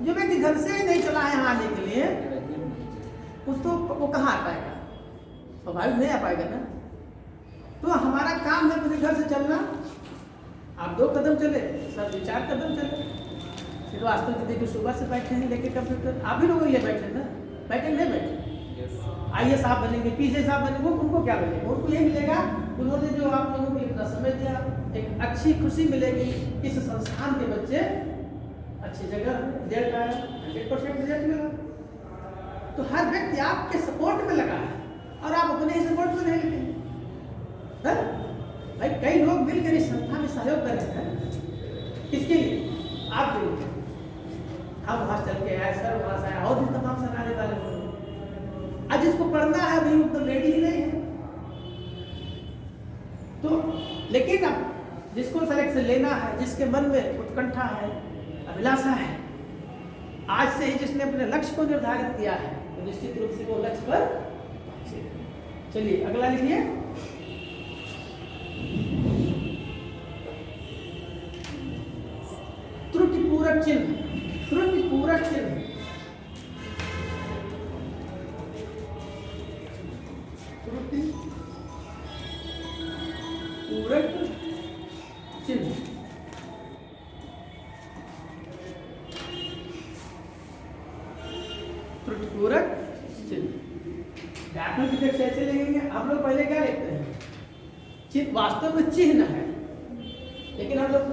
जो व्यक्ति घर से ही नहीं चला है यहाँ आने के लिए, उसको वो कहाँ आ पाएगा, स्वाभाविक नहीं आ पाएगा ना। तो हमारा काम है अपने घर से चलना, आप 2 कदम चले, सब 4 कदम चले। फिर वास्तव में देखिए सुबह से बैठे हैं लेके कंप्यूटर, आप भी लोगों के लिए बैठे ना, बैठे नहीं बैठे, IAS आप बनेंगे, PCS आप बनेंगे, उनको क्या मिलेगा, उनको ये मिलेगा, उन्होंने जो आप लोगों को इतना समय दिया, एक अच्छी खुशी मिलेगी, इस संस्थान के बच्चे अच्छी जगह रिजल्ट आया, 100% रिजल्ट मिला। तो हर व्यक्ति आपके सपोर्ट में लगा है और आप अपने ही सपोर्ट में नहीं लगे। भाई कई लोग मिलकर इस संस्था में सहयोग कर रहे हैं, किसके लिए, आपके लिए। हम वहां चल के आए, सर वहां से आए, और भी तमाम सर आने वाले लोग, आज जिसको पढ़ना है अभी वो तो रेडी ही नहीं है। तो लेकिन अब जिसको सिलेक्शन लेना है, जिसके मन में उत्कंठा है, अभिलाषा है, आज से ही जिसने अपने लक्ष्य को निर्धारित किया है, तो निश्चित रूप से वो लक्ष्य पर पहुंचेगा। चलिए अगला लिखिए, त्रुटिपूरक चिन्ह, त्रुटिपूरक चिन्ह, त्रुटिपूरक चिन्ह, त्रुटिपूरक चिन्ह व्याकरण की तरफ ऐसे लिखेंगे। आप लोग पहले क्या लिखते हैं, चिन्ह, वास्तव में चिन्ह है, लेकिन हम लोग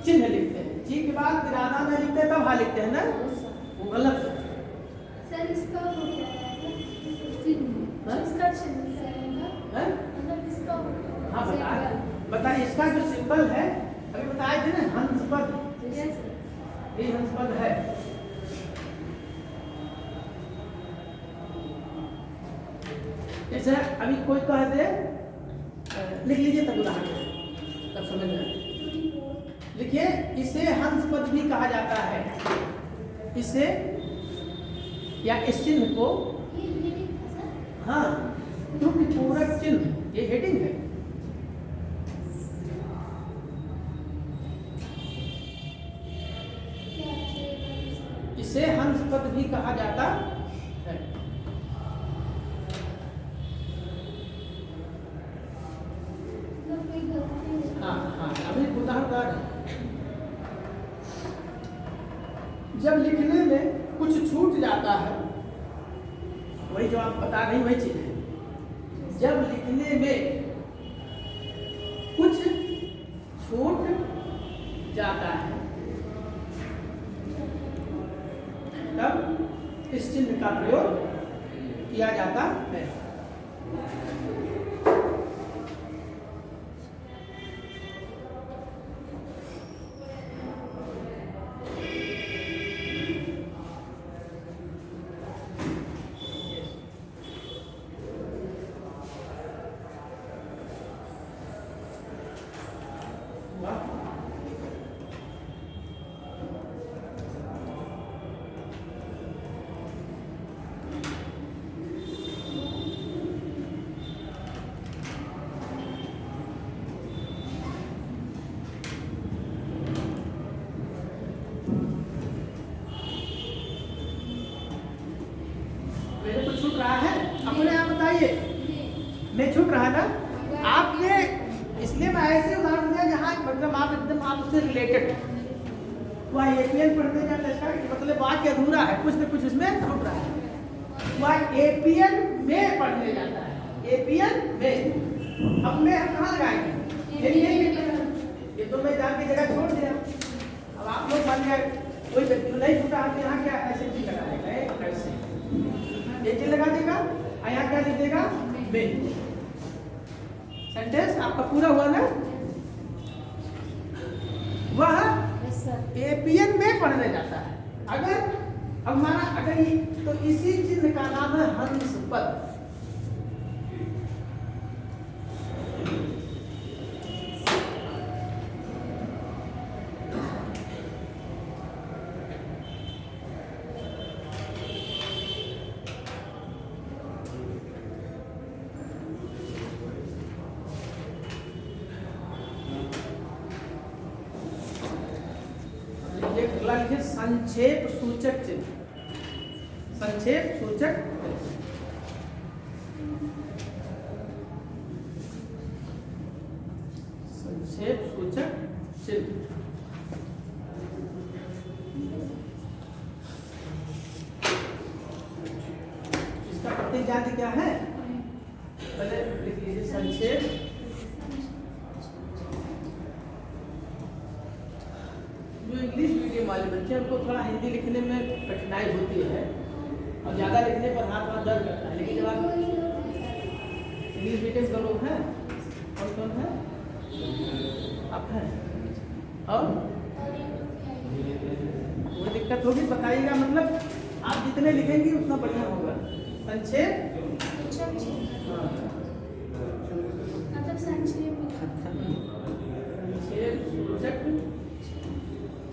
चिन्ह लिखते हैं, जी के बाद इरादा में लिखते हैं, तब हाँ लिखते हैं ना, वो गलत है। सर इसका हो क्या है, इसका चिन्ह है, मतलब इसका हाँ बताइए, इसका जो सिंबल है अभी बताए थे ना, हंस पद, ये हंस पद है, जैसे अभी कोई कह दे लिख लीजिए तब उदाहरण तब समझ में। लिखिए, इसे हंस पद भी कहा जाता है। इसे या इस चिन्ह को, हाँ क्योंकि पूरक चिन्ह ये हेडिंग है। इसे हंस पद भी कहा जाता है। हाँ हाँ, अभी उदाहरण जब लिखने में कुछ छूट जाता है, वही जो आप बता रही वही चीज है। जब लिखने में कुछ छूट जाता है तब इस चिन्ह का प्रयोग किया जाता है। मेरे को छूट रहा है, अपने आप बताइए। मैं छूट रहा ना आपने, इसलिए मैं ऐसे उदाहरण दिया जहाँ मतलब आप एकदम आपसे रिलेटेड। वह एपीएन पढ़ने जाता है, इसका मतलब वाक्य अधूरा है, कुछ न कुछ इसमें छूट रहा है। वह एपीएन में पढ़ने जाता है, एपीएन में। अब मैं कहाँ लगाएंगे? ये तो मैं जान की जगह छोड़ दिया। अब आप लोग मान लिया कोई व्यक्ति नहीं छूटा, आप यहाँ क्या ऐसे चीज लगाएगा, ऐसे ये चीज लगा देगा, यहाँ क्या लिख देगा? में। सेंटेंस आपका पूरा हुआ ना? वह एपीएन में पढ़ने जाता है। अगर अब माना अगर ये तो इसी चिन्ह का नाम है हंस पद। अगला लिखिए संक्षेप सूचक चिन्ह। संक्षेप सूचक संक्षेप सूचक चिन्ह। इसका प्रतीक जानते क्या है? पहले लिख लीजिए संक्षेप। जो इंग्लिश मीडियम वाले बच्चे हैं उनको थोड़ा हिंदी लिखने में कठिनाई होती है और ज़्यादा लिखने पर हाथ दर्द करता है। लेकिन जब आप इंग्लिश मीडियम का लोग हैं, और कौन है? आप हैं और कोई दिक्कत होगी बताइएगा। मतलब आप जितने लिखेंगे उतना बढ़िया होगा। संक्षेप सूचक।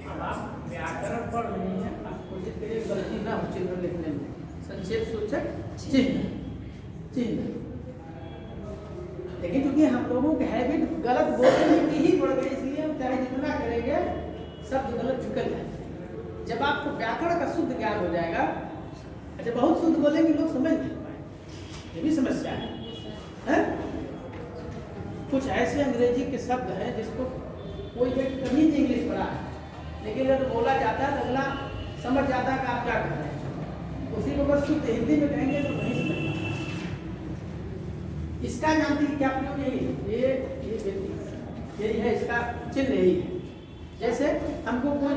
अब आप व्याकरण पढ़ रहे हैं, आप कोशिश करिए गलती ना हो चिन्ह लिखने में। संक्षेप सूचक चिन्ह। लेकिन क्योंकि हम लोगों की हैबिट गलत बोलने की ही पड़ गई, इसलिए हम चाहे जितना करेंगे शब्द गलत निकल जाएंगे। जब आपको व्याकरण का शुद्ध ज्ञान हो जाएगा, अच्छा बहुत शुद्ध बोलेंगे लोग समझ नहीं पाएंगे, ये भी समस्या है? कुछ ऐसे अंग्रेजी के शब्द हैं जिसको कोई व्यक्ति कभी नहीं इंग्लिश पढ़ा है, लेकिन जब बोला जाता है तो अगला समझ जाता है कि आप क्या कह रहे हैं। उसी को अगर शुद्ध हिंदी में कहेंगे तो नहीं समझ पाएंगे। इसका जानती है क्या प्रयोग? यही है, इसका चिन्ह यही है। जैसे हमको कोई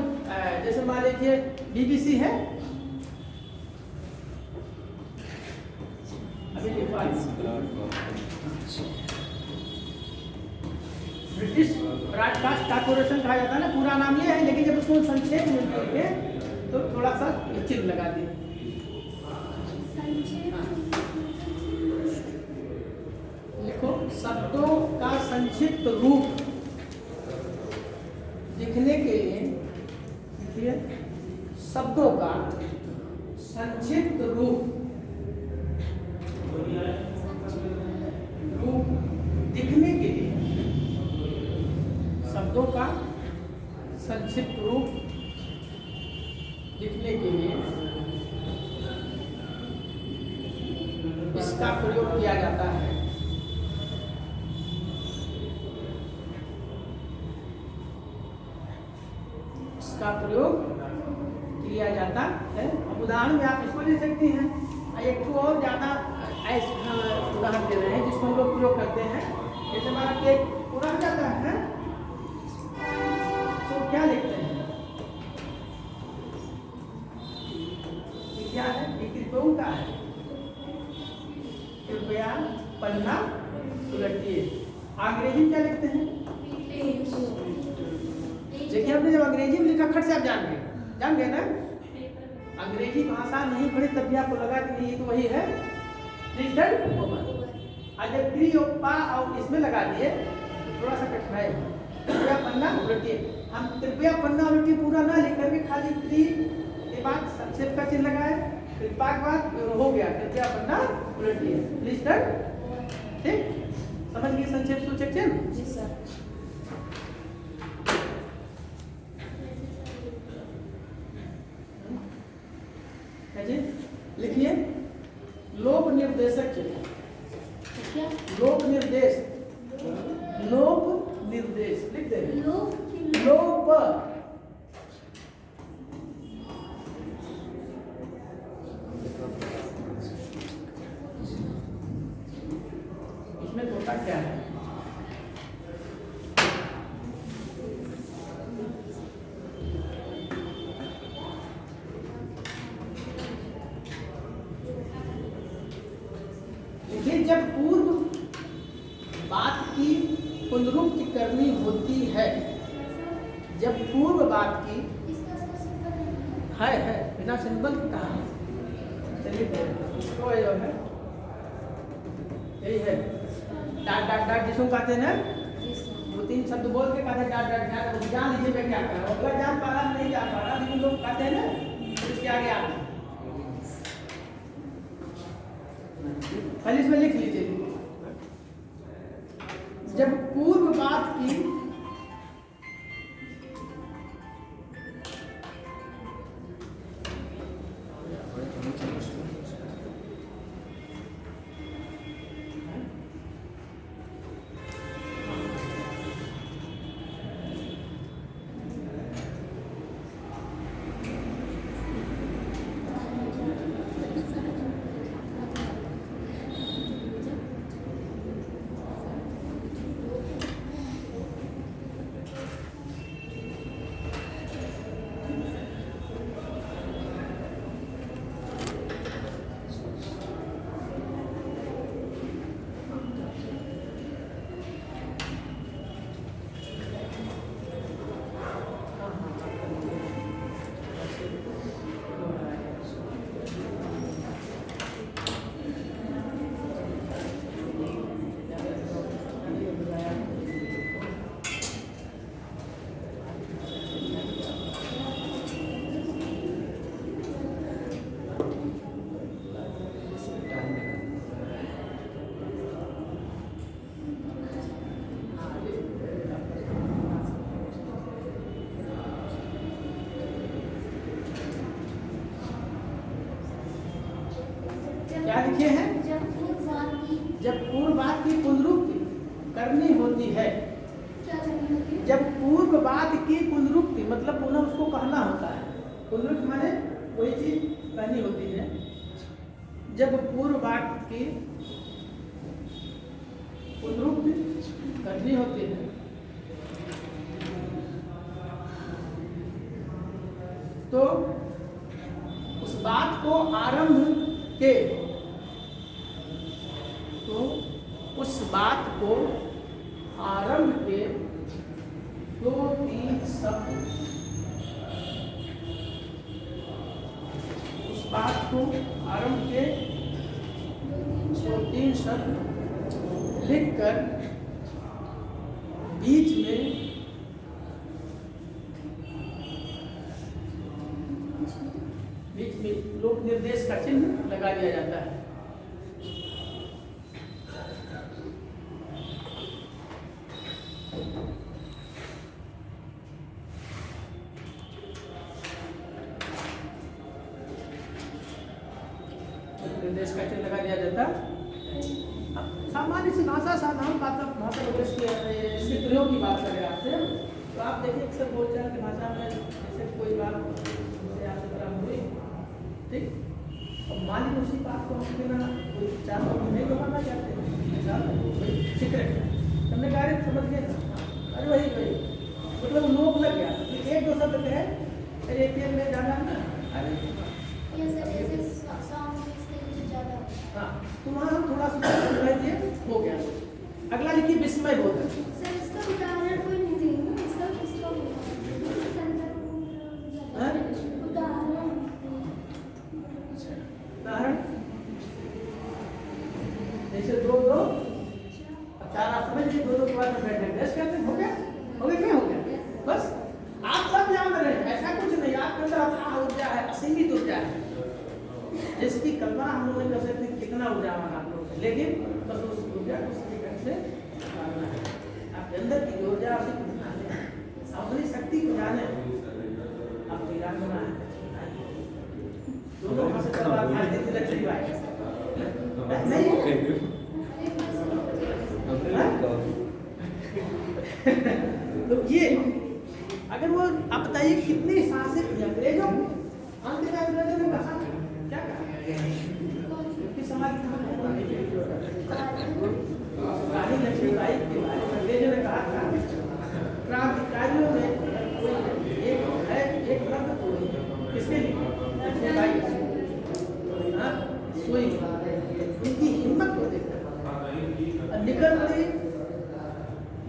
जैसे मान लीजिए BBC है, अभी ब्रिटिश ब्रॉडकास्ट कॉर्पोरेशन कहा जाता है ना, पूरा नाम ये है, लेकिन जब उसको संक्षेप में करके तो थोड़ा सा चिन्ह लगा दिए। शब्दों का संक्षिप्त रूप लिखने के लिए, देखिए, शब्दों का संक्षिप्त रूप लिखने के लिए, शब्दों का संक्षिप्त रूप लिखने के लिए इसका प्रयोग किया जाता है। इसका प्रयोग किया जाता है। अब उदाहरण में आप इसको ले सकते हैं, एक तो और ज़्यादा उदाहरण दे रहे हैं जिसको हम लोग प्रयोग करते हैं। जैसे हमारा केक पूरा हो जाता है तो क्या लिखते हैं? ये क्या है? ये कृपया का है, कृपया पन्ना उलटिए। अंग्रेजी में क्या लिखते हैं? देखिए, हमने जब अंग्रेजी में लिखा खट से आप जान गए ना। अंग्रेजी भाषा नहीं पढ़ी तब भी आपको लगा कि नहीं, ये तो वही है, प्लीज ओवर। आज जब क्री और पा और इसमें लगा दिए तो थोड़ा सा कठिनाई है। कृपया पन्ना उलटिए, हम कृपया पन्ना उलटिए पूरा ना लिख करके खाली क्री के बाद संक्षेप का चिन्ह लगाए, कृपा के बाद हो गया कृपया पन्ना उलटिए, प्लीज ठीक, समझ गए संक्षेप सूचक चिन्ह? जी सर। लिखिए, लोक निर्देशक चिन्ह। क्या? लोक निर्देश, लोक निर्देश लिख दे। लोप, इसमें तोता क्या है? जब पूर्व बात की पुनरुक्ति करनी होती है, जब पूर्व बात की है बिना सिंबल की कहा है। चलिए इसको जो है यही है, डाट डाट डाट जिसको कहते हैं ना, दो तीन शब्द बोल के कहते हैं डाट डाट डाट। जान लीजिए मैं क्या कर रहा हूँ, अगर जान पा रहा नहीं जान पा रहा, लेकिन लोग कहते हैं ना इसके आगे आप पहले इसमें लिख लीजिए। जब पूर्व बात की क्या लिखे हैं? जब पूर्व बात की पुनरुक्ति करनी होती है। जब पूर्व बात की पुनरुक्ति मतलब पुनः उसको कहना होता है। पुनरुक्ति माने कोई चीज कहनी होती है। जब पूर्व बात की पुनरुक्ति करनी होती है तो उस बात को आरंभ के दो तीन शब्द, उस बात को आरंभ के दो तीन शब्द लिखकर बीच में लोक निर्देश का चिन्ह लगा दिया जाता है। निर्देश का चिन्ह लगा दिया जाता है। सामान्य सी भाषा, साधारण भाषा इसके प्रयोग की बात करें आपसे, तो आप देखिए अक्सर बोलचाल की भाषा में जैसे कोई बात आपसे बड़ा हुई, ठीक, और मान लीजिए उसी बात को हम बिना कोई चार नहीं बताना चाहते, सीक्रेट हमने कहा समझ गए ना, अरे वही मतलब लोग लग गया, एक दो शब्द कहे अरे एटीएम में जाना है ना, अरे हाँ, तो वहाँ हम थोड़ा सा दिए हो गया। अगला लिखिए विस्मय बोधक। सर इसका उदाहरण कोई नहीं देंगे, इसका किसका उदाहरण जैसे दो दो चार, आप समझ लीजिए, दो के बाद ड्रेस कहते हैं, हो गया क्या हो गया, बस आप सब ध्यान रहे, ऐसा कुछ नहीं, आपके अंदर अथाह ऊर्जा है, असीमित ऊर्जा है, जिसकी कल्पना हम लोग नहीं कर सकते कितना ऊर्जावान आप लोग हैं, लेकिन बस उस ऊर्जा को सही ढंग से निकालना है। आपके अंदर की ऊर्जा उसे कितना है, अपनी शक्ति को जाने, आप वीरांगना है, दोनों से तलवार मारते थे लक्ष्मी बाई, नहीं तो ये अगर वो आप बताइए कितनी सांसें थी अंग्रेजों अंत में अंग्रेजों ने कहा क्या कहा समाधि रानी लक्ष्मीबाई के बारे में अंग्रेजों ने कहा था, क्रांतिकारियों में एक रंग तोड़ी, किसके लिए, लक्ष्मीबाई सोई, इनकी हिम्मत को देखकर निकल पड़ी,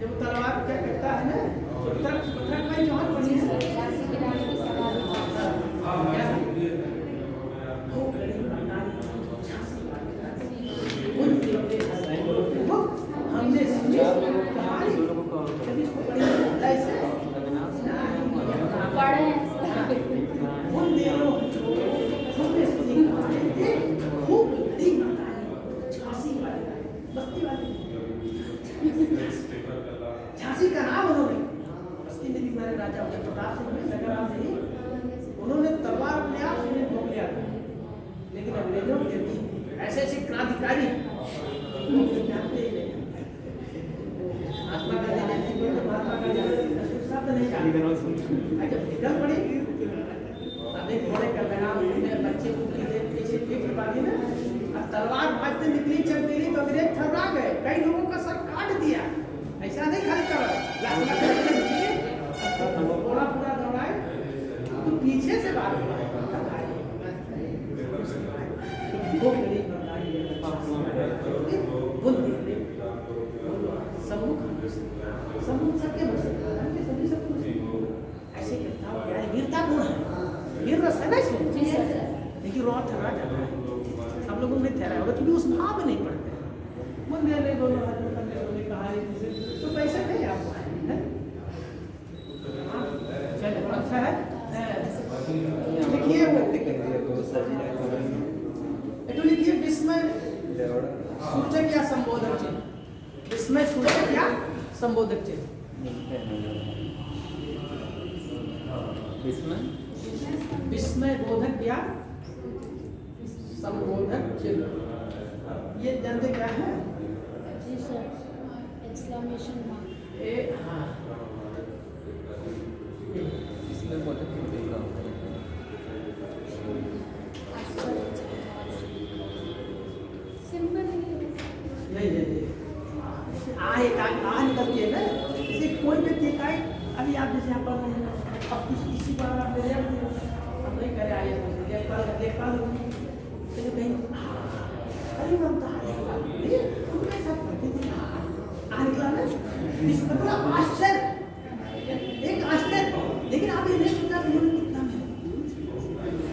जब तलवार क्या करता है ना, उत्तराखंड जहाँ पड़ी है हमने झांसी का नाम उन्होंने राजा प्रताप सिंह उन्होंने तलवार अपने आप से रोक लिया था, लेकिन अंग्रेजों के ऐसे ऐसे क्रांतिकारी जानते ही नहीं, महात्मा गांधी शब्द नहीं जानते, जब निकल पड़ी अब एक घोड़े का लगाम बच्चे को पीछे पीठ बांधी ना, अब तलवार भाजते निकली चल गई तो अंग्रेज थर्रा गए, कई लोगों का सर काट दिया, ऐसा नहीं खाली घोड़ा पूरा दौड़ाए तो पीछे से बात सम्मुख सबके ऐसे वीरतापूर्ण है, वीर रस है ना इसमें, लेकिन रोआ ठहरा जाता है, हम लोगों ने ठहराया होगा क्योंकि उस भाव में नहीं पड़ते हैं, मंदिर ने दोनों ने कहा तो पैसे नहीं आपको चलो अच्छा है, लिखिए लिखिए विस्मय सूचक या संबोधक चिन्ह, विस्मय सूचक या संबोधक चिन्ह, विस्मय बोधक या संबोधक चिन्ह, ये जानते क्या है, जी सर, एक्सक्लेमेशन मार्क, हाँ इसमें बोधक चिन्ह का होता है, सिंपल नहीं आ निकलती है ना, जैसे कोई व्यक्ति का अभी आप जैसे यहाँ पढ़ रहे हैं, अब किसी बार आप ले जाए अब नहीं करे आइए लेखपाल तो कहीं अरे बनता है उनके साथ पढ़ते थे आ निकला ना, इस मतलब आश्चर्य, एक आश्चर्य, लेकिन आप ये नहीं सोचा कि उन्होंने कितना मेहनत,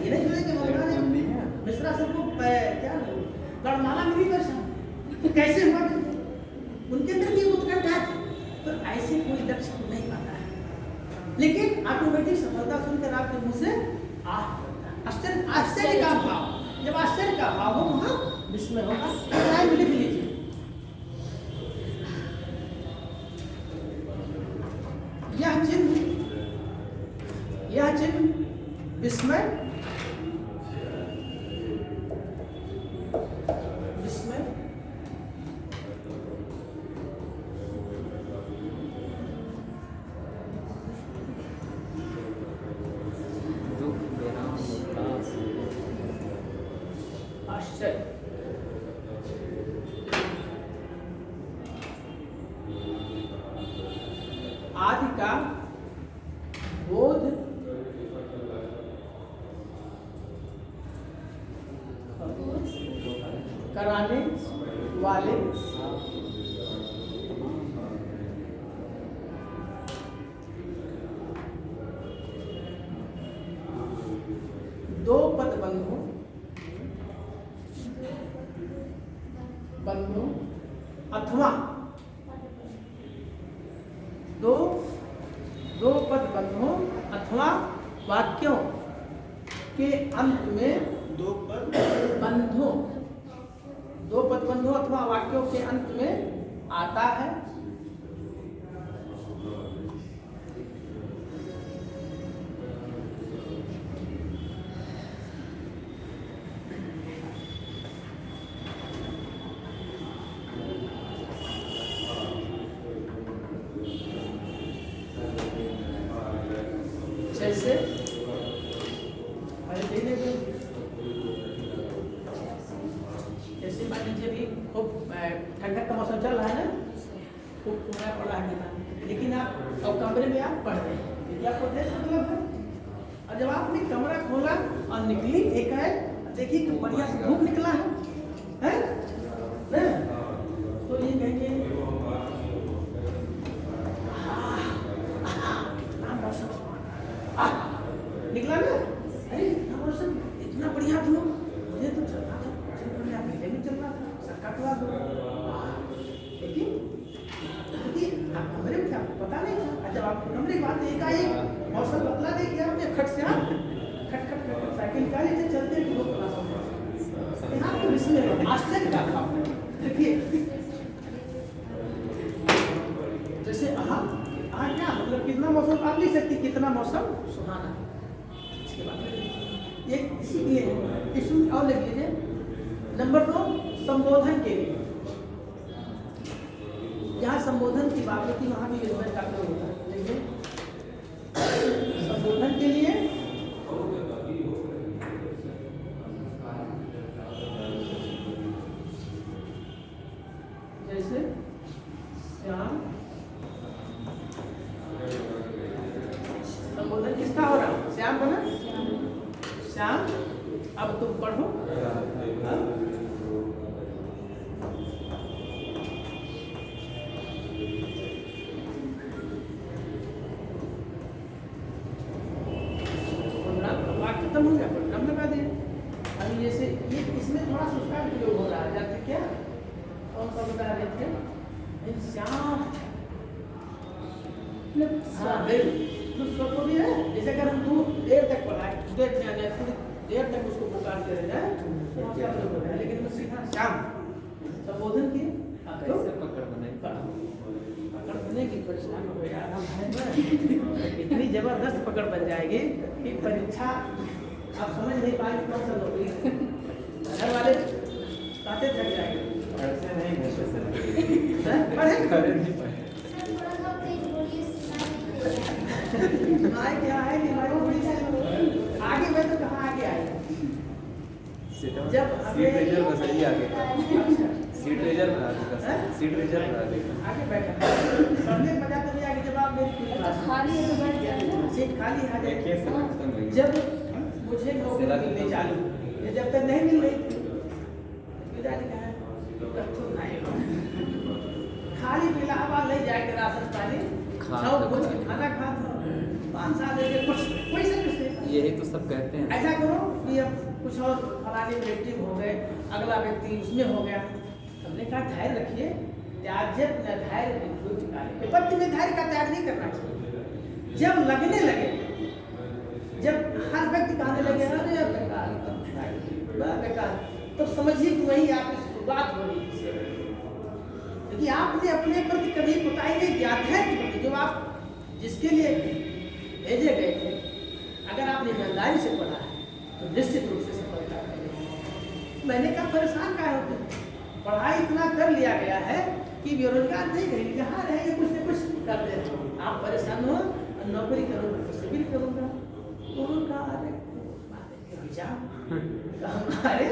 ये नहीं सोचा कि मौलाना ने मिश्रा सर को क्या गणमाला मिली कैसे हुआ, उनके अंदर भी उत्कंठा थी। तो ऐसे कोई लक्ष्य को नहीं पाता है, लेकिन ऑटोमेटिक सफलता सुनकर आपके मुंह से आश्चर्य आश्चर्य का भाव, जब आश्चर्य का भाव हो वहां विस्मय होगा। टाइम लिख लीजिए, यह चिन्ह विस्मय विस्मय दुख विराम उदास आश्चर्य आदि का बोध कराने वाले दो पद बंधु अथवा दो पद बंधु अथवा वाक्यों के अंत में दो पद बंधु अथवा वाक्यों के अंत में आता है। जैसे जैसे मान लीजिए भी खूब ठंडक का मौसम चल रहा है ना, खूब कोहरा पड़ा है मैदान, लेकिन आप और कमरे में आप पढ़ रहे हैं, ये आपको देश मतलब है। और जब आपने कमरा खोला और निकली एक है, देखिए कि बढ़िया से धूप निकला है ना? तो ये कहेंगे निकला ना, अरे इतना बढ़िया धूप, मुझे तो चलना था, पहले भी चलना था, सरकट हुआ दो, लेकिन आप कमरे में क्या पता नहीं था। जब आप कमरे की बात एकाएक मौसम बदला नहीं किया आपने, खट से आप खट साइकिल निकाली थे, चलते हैं तो यहाँ तो इसमें आश्चर्य का भाव देखिए। जैसे क्या मतलब कितना मौसम आप लिख सकती, कितना मौसम सुहाना। एक इसीलिए इसमें और लिख लीजिए। नंबर 2 संबोधन के लिए, जहाँ संबोधन की बात होती वहाँ भी विस्मय का प्रयोग होता है। देखिए संबोधन के लिए जैसे श्याम, संबोधन किसका हो रहा? श्याम बोला, श्याम अब तुम पढ़ो। खत्म हो गया, नाम लगा दे। अभी जैसे ये इसमें थोड़ा सुस्ता प्रयोग हो रहा है, जाते क्या कौन सा बता रहे थे? श्याम, हाँ तो भी है। जैसे अगर हम देर तक पढ़ाए, देर तक उसको पुकारते रह जाए, लेकिन मैं सीखा शाम संबोधन की पकड़ बनेगी, परेशान हो यार हम है इतनी जबरदस्त पकड़ बन जाएगी कि परीक्षा आप समझ नहीं पाएंगे कौन सा नौकरी, घर वाले ताते थक जाएंगे। आए क्या है कि आगे मैं तो कहाँ आगे आए, जब सीट रिजर्व सही आगे, सीट रिजर्व बना देगा, सीट रिजर्व बना देगा, आगे बैठा पढ़ने मजा तो नहीं आगे। जब आप मेरी खाली है तो बैठ जाए, सीट खाली आ जाए। एक जब मुझे नौकरी मिलने चालू, ये जब तक नहीं मिल रही थी पिताजी कहा तो नहीं खाली पिलावा ले जाके राशन पानी खाना खा 5 साल कुछ पैसे कुछ यही तो सब कहते हैं। ऐसा करो कि अब कुछ और फलाने व्यक्ति हो गए, अगला व्यक्ति उसमें हो गया। हमने कहा धैर्य रखिए, त्याज्य धैर्य विद्युत काले। विपत्ति में धैर्य का त्याग नहीं करना चाहिए। जब लगने लगे, जब हर व्यक्ति कहने लगे अरे बेकार बेकार, तो समझिए कि वही आपकी शुरुआत हो रही है। क्योंकि आपने अपने प्रति कभी कोताही नहीं किया, धैर्य के प्रति जो आप जिसके लिए भेजे गए थे, अगर आपने ईमानदारी से पढ़ा है तो निश्चित रूप से सफलता मिलेगी। मैंने कहा परेशान क्या होते हैं, पढ़ाई इतना कर लिया गया है कि बेरोजगार नहीं रहेंगे, जहाँ रहेंगे कुछ न कुछ करते हैं। आप परेशान हो, नौकरी करूँगा तो सिविल करूँगा, कहा अरे अरे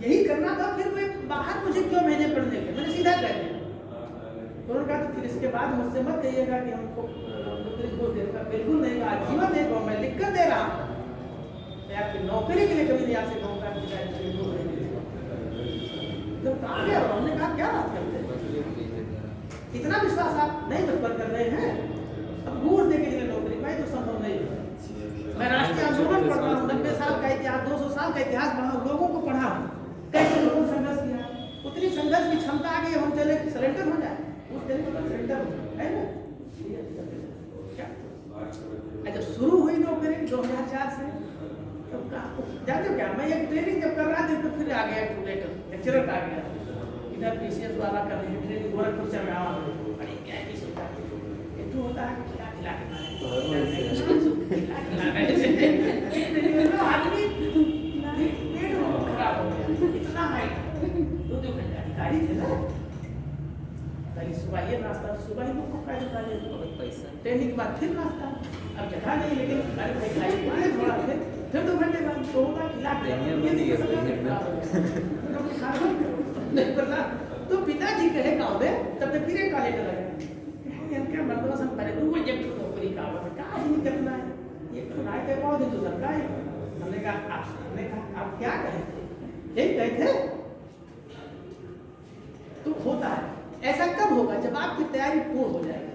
यही करना था, फिर मैं बाहर मुझे क्यों भेजे पढ़ने के, मैंने सीधा कह दिया। उन्होंने कहा तो फिर इसके बाद मुझसे मत कहिएगा कि हमको नौकरी को देगा, बिल्कुल नहीं कहा, जीवन देगा, मैं लिख कर दे रहा हूँ। मैं आपकी नौकरी के लिए कभी नहीं आपसे कहूँगा तो कहाँ गया, हमने कहा क्या बात करते हैं, इतना विश्वास आप नहीं मुझ पर कर रहे हैं। अब घूस दे के लिए नौकरी पाई तो संभव नहीं है। मैं राष्ट्रीय आंदोलन पढ़ रहा हूँ, 90 साल का इतिहास, 200 साल का इतिहास पढ़ा हूँ, लोगों को पढ़ा हूँ, कैसे लोगों ने संघर्ष किया, उतनी संघर्ष की क्षमता आ गई, हम चले सरेंडर हो जाए, उस चले सरेंडर हो है ना। जब शुरू हुई नौकरी 2004 से, तो जानते हो क्या, मैं एक ट्रेनिंग जब कर रहा था तो फिर आ गया लेक्चरर आ गया, इधर पीसीएस वाला कर रहे ट्रेनिंग गोरखपुर से मैं आया, अरे क्या तो होता है क्या खिला आदमी पेट खराब हो गया, इतना हाइट 2 घंटे अधिकारी थे ना, पहले सुबह ये नाश्ता, सुबह ही को पैसा ट्रेनिंग के बाद फिर नाश्ता, अब जगह नहीं, लेकिन अरे भाई खाई थोड़ा फिर 2 घंटे बाद तो होगा खिला नहीं पता। तो पिताजी कहे गाँव में, तब तक फिर एक कॉलेज लगा क्या मतलब सब पहले तो वो जब नौकरी का क्या ही नहीं करना है, ये खुदाई के बहुत दिन तो सरकार है। हमने कहा आप क्या कहें, यही कहते तो होता है। ऐसा कब होगा, जब आपकी तैयारी पूर्ण हो जाएगी।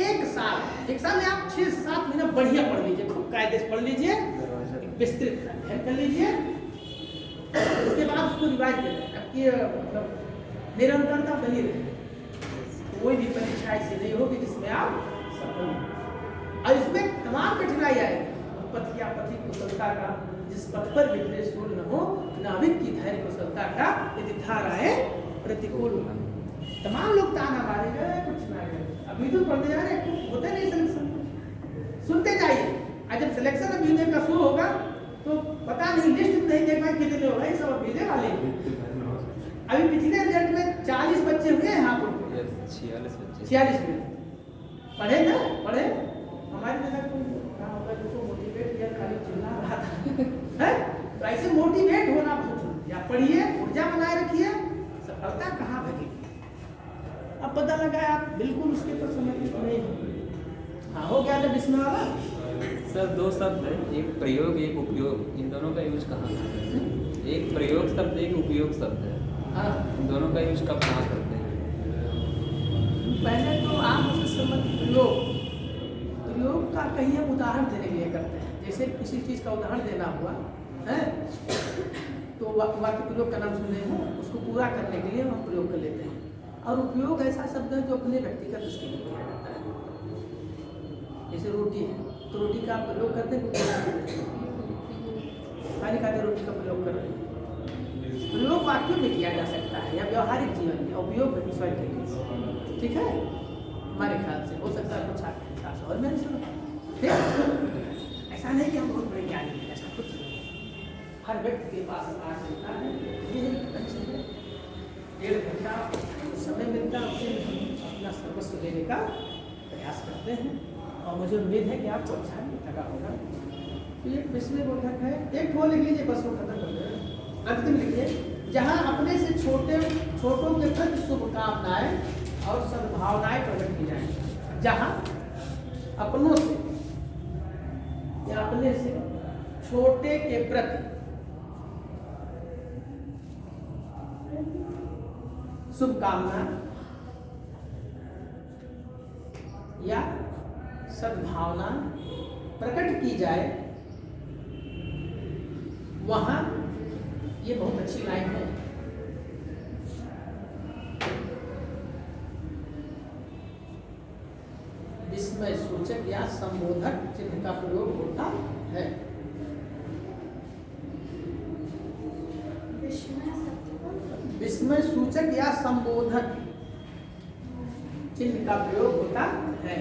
एक साल में आप 6 से 7 महीना बढ़िया पढ़ लीजिए, खूब कायदे से पढ़ लीजिए, विस्तृत अध्ययन कर लीजिए, उसके बाद उसको रिवाइज कर लें। आपकी मतलब निरंतरता बनी रहे, कोई भी परीक्षा ऐसी नहीं होगी जिसमें आप सफल हो। और इसमें तमाम कठिनाई आएगी, पथ या पथि कुशलता का जिस पथ पर विपरीत सूल न हो, नाविक की धैर्य कुशलता का यदि धाराएं प्रतिकूल। तमाम लोग ताना मारेंगे, कुछ ना करें, अभी तो पढ़ते जा रहे हैं, होते नहीं सिलेक्शन, सुनते जाइए। और जब सिलेक्शन अभी होने का शुरू होगा तो पता नहीं, लिस्ट नहीं देख पाए कितने होगा, ये सब भेजे वाले। अभी पिछले रिजल्ट में 40 बच्चे हुए हैं यहाँ पर, 46 में पढ़े ना, पढ़े हमारे जैसा कोई मोटिवेट या खाली चिल्ला रहा था है, तो ऐसे मोटिवेट होना बहुत, या पढ़िए, ऊर्जा बनाए रखिए, सफलता कहाँ भगेगी। अब पता लगा आप बिल्कुल उसके पर समर्पित नहीं हो। हाँ हो गया जब इसमें वाला सर 2 शब्द है, एक प्रयोग एक उपयोग, इन दोनों का यूज कहाँ करते हैं? एक प्रयोग शब्द एक उपयोग शब्द है, हाँ इन दोनों का यूज कब कहाँ करते हैं? पहले तो आप उसे समझ प्रयोग का कहीं हम उदाहरण देने के लिए करते हैं, जैसे किसी चीज़ का उदाहरण देना हुआ है तो वाक्य प्रयोग का नाम सुने हैं, उसको पूरा करने के लिए हम प्रयोग कर लेते हैं। और उपयोग ऐसा शब्द है जो अपने व्यक्तिगत दृष्टि में किया जाता है। जैसे रोटी है तो रोटी का आप प्रयोग करते हैं, खाली खाते रोटी का प्रयोग कर रहे हैं। प्रयोग वाक्यों में किया जा सकता है या व्यवहारिक जीवन में, उपयोग स्वयं के लिए, ठीक है। हमारे ख्याल से हो सकता है कुछ आपके ख्याल से और मैंने सुना, ठीक। ऐसा नहीं कि हम बहुत बड़े ज्ञानी हैं, ऐसा कुछ नहीं। हर व्यक्ति के पास आज मिलता है, ये अच्छी है, 1.5 घंटा समय मिलता है, उससे हम अपना सर्वस्व देने का प्रयास करते हैं। और मुझे उम्मीद है कि आपको अच्छा लगा होगा। तो ये पिछले बोधक है, एक वो लिख लीजिए, बस वो खत्म कर दें। अंतिम लिखिए, जहाँ अपने से छोटों के प्रति शुभकामनाएं और सद्भावनाएं प्रकट की जाएं। जहाँ अपनों से या अपने से छोटे के प्रति शुभकामना या सद्भावना प्रकट की जाए, वहां ये बहुत अच्छी लाइन है। विस्मय सूचक या संबोधक चिन्ह का प्रयोग होता है। विस्मय सूचक या संबोधक चिन्ह का प्रयोग होता है।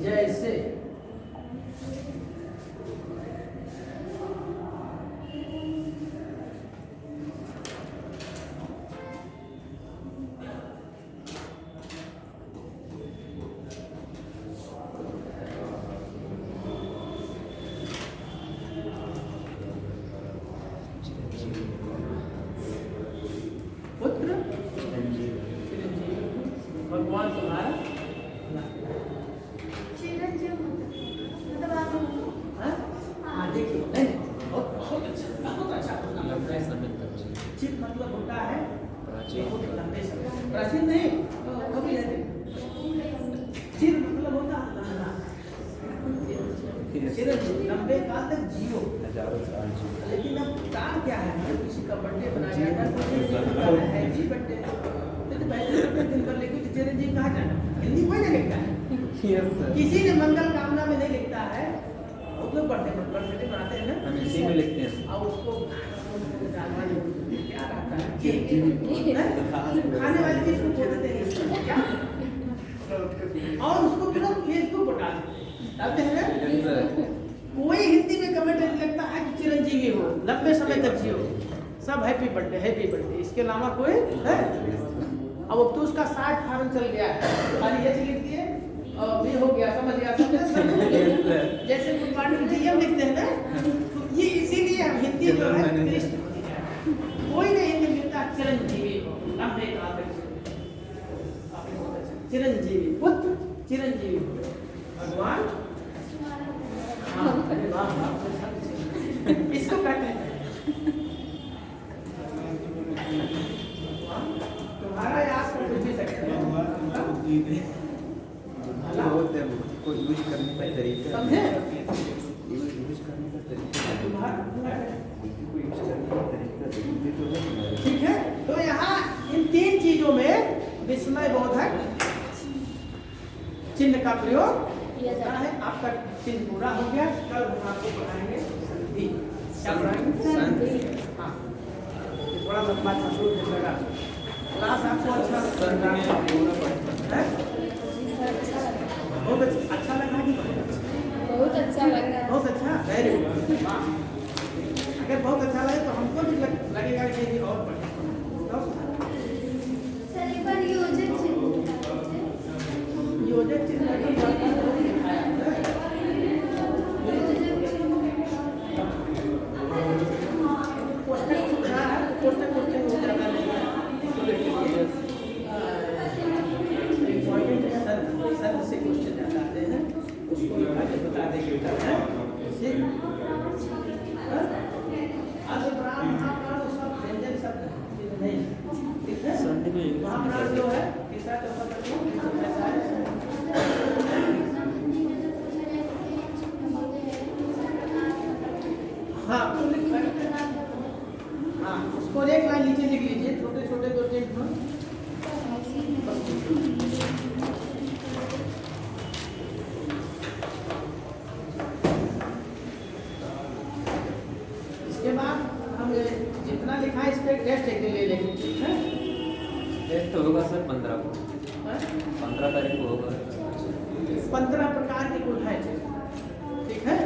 जैसे पुत्र भगवान तुम्हारा देखिए बहुत अच्छा लंबे समय तक चित मतलब होता है प्राचीन बहुत लंबे समय, प्राचीन नहीं कभी चिर मतलब होता है लंबा, लंबे काल तक जियो। हजारों साल जी। लेकिन अब कारण क्या है, हर किसी का बर्थडे बनाया जाता है, हैप्पी बर्थडे, तो पहले दिन पर लेके चिरंजीव कहा जाना, हिंदी कोई नहीं लिखता है, किसी ने मंगल कामना में नहीं लिखता है, बहुत लोग बर्थडे बनाते हैं ना, हम इसी में लिखते हैं। और उसको क्या रहता है, खाने वाली चीज को बोलते हैं क्या, और उसको फिर फेसबुक पर डालते हैं। कोई हिंदी में कमेंट नहीं लिखता है कि चिरंजीवी हो, लंबे समय तक जियो, सब हैप्पी बर्थडे, इसके अलावा कोई है। अब तो उसका 60 फॉर्म चल गया है, खाली एच लिख दिए और भी हो गया, समझ गया जैसे जीएम लिखते हैं ना, तो ये इसीलिए हम हिंदी जो है कोई नहीं हिंदी लिखता चिरंजीवी हो, लंबे काल तक चिरंजीवी, पुत्र चिरंजीवी भगवान। इसको कहते हैं तुम्हारा याद कर भी सकते हैं, को यूज करने का तरीका समझे, यूज करने का तरीका तुम्हारा को यूज करने का तरीका ठीक है। तो यहाँ इन 3 चीजों में विस्मय बोधक चिन्ह का प्रयोग होता है। आपका चिन्ह पूरा हो गया, कल हम आपको पढ़ाएंगे संधि। क्या पढ़ाएंगे? संधि। हाँ, थोड़ा लंबा था, लगा क्लास आपको अच्छा है। बहुत अच्छा लगा कि बहुत अच्छा लग रहा है। बहुत अच्छा, वेरी गुड। अगर बहुत अच्छा लगे तो हमको भी लगेगा कि ये और पढ़े। सर एक बार योजक चिन्ह योजक चिन्ह से क्वेश्चन ज्यादा आते हैं, उसको बता देंगे। महाप्राण जो है तीसरा चौथा तक हाँ हाँ, उसको एक लाइन नीचे लिख लीजिए, छोटे छोटे 2 टेक्स्ट में। इसके बाद हम जितना लिखा है इस पे टेस्ट एक दिन ले लेंगे, ठीक है। टेस्ट होगा सर 15 को, 15 तारीख को होगा। 15 प्रकार के गुण हैं, ठीक है,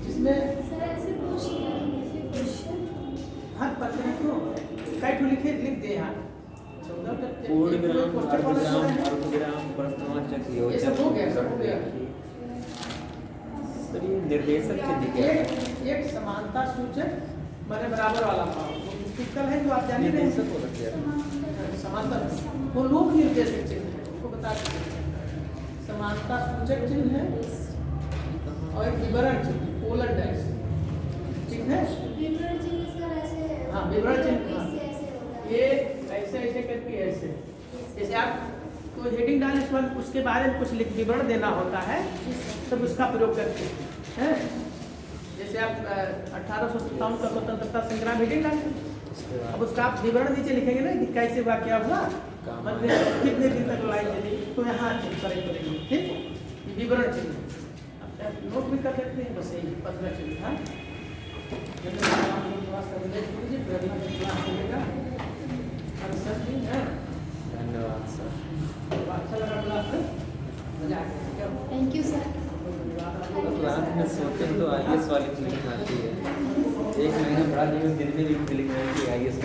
जिसमें सर ऐसे क्वेश्चन हर प्रश्न को कैट लिखे लिख दे यहाँ 14 पूर्णविराम, अर्धविराम, अल्पविराम, प्रश्नवाचक, ये सब हो गया, सब हो गया। सर ये निर्देशक चिन्ह क्या है? एक समानता सूचक माने बराबर वाला भाव टिपिकल है जो आप जान रहे हैं। निर्देशक हो रखा है। समानता वो लोक निर्देशक चिन्ह है, उसको बता देते हैं। समानता सूचक चिन्ह है और एक विवरण चिन्ह पोलर डैश, ठीक है। विवरण चिन्ह सर ऐसे, हाँ विवरण चिन्ह, हाँ। इससे ऐसे होता है। ये ऐसे ऐसे करके ऐसे, जैसे आप कोई हेडिंग डाल इस पर उसके बारे में कुछ विवरण देना होता है, तब उसका प्रयोग करते हैं। जैसे आप 1857 का स्वतंत्रता संग्राम हेडिंग डालेंगे, अब उसका आप विवरण नीचे लिखेंगे ना कि कैसे हुआ, क्या हुआ, मतलब कितने दिन तक लड़ाई चली, तो यहाँ करेंगे, ठीक। विवरण चिन्ह, अब आप नोट भी कर लेते हैं, बस यही 15 चिन्ह था। क्लास मिलेगा और सब दिन है। धन्यवाद सर। अच्छा लगा क्लास में, मजा आ गया क्या? Thank you sir. तो रात में सोते हैं तो IAS वाली फीलिंग आती है। एक महीना पढ़ा ली, दिन में भी फीलिंग आती है IAS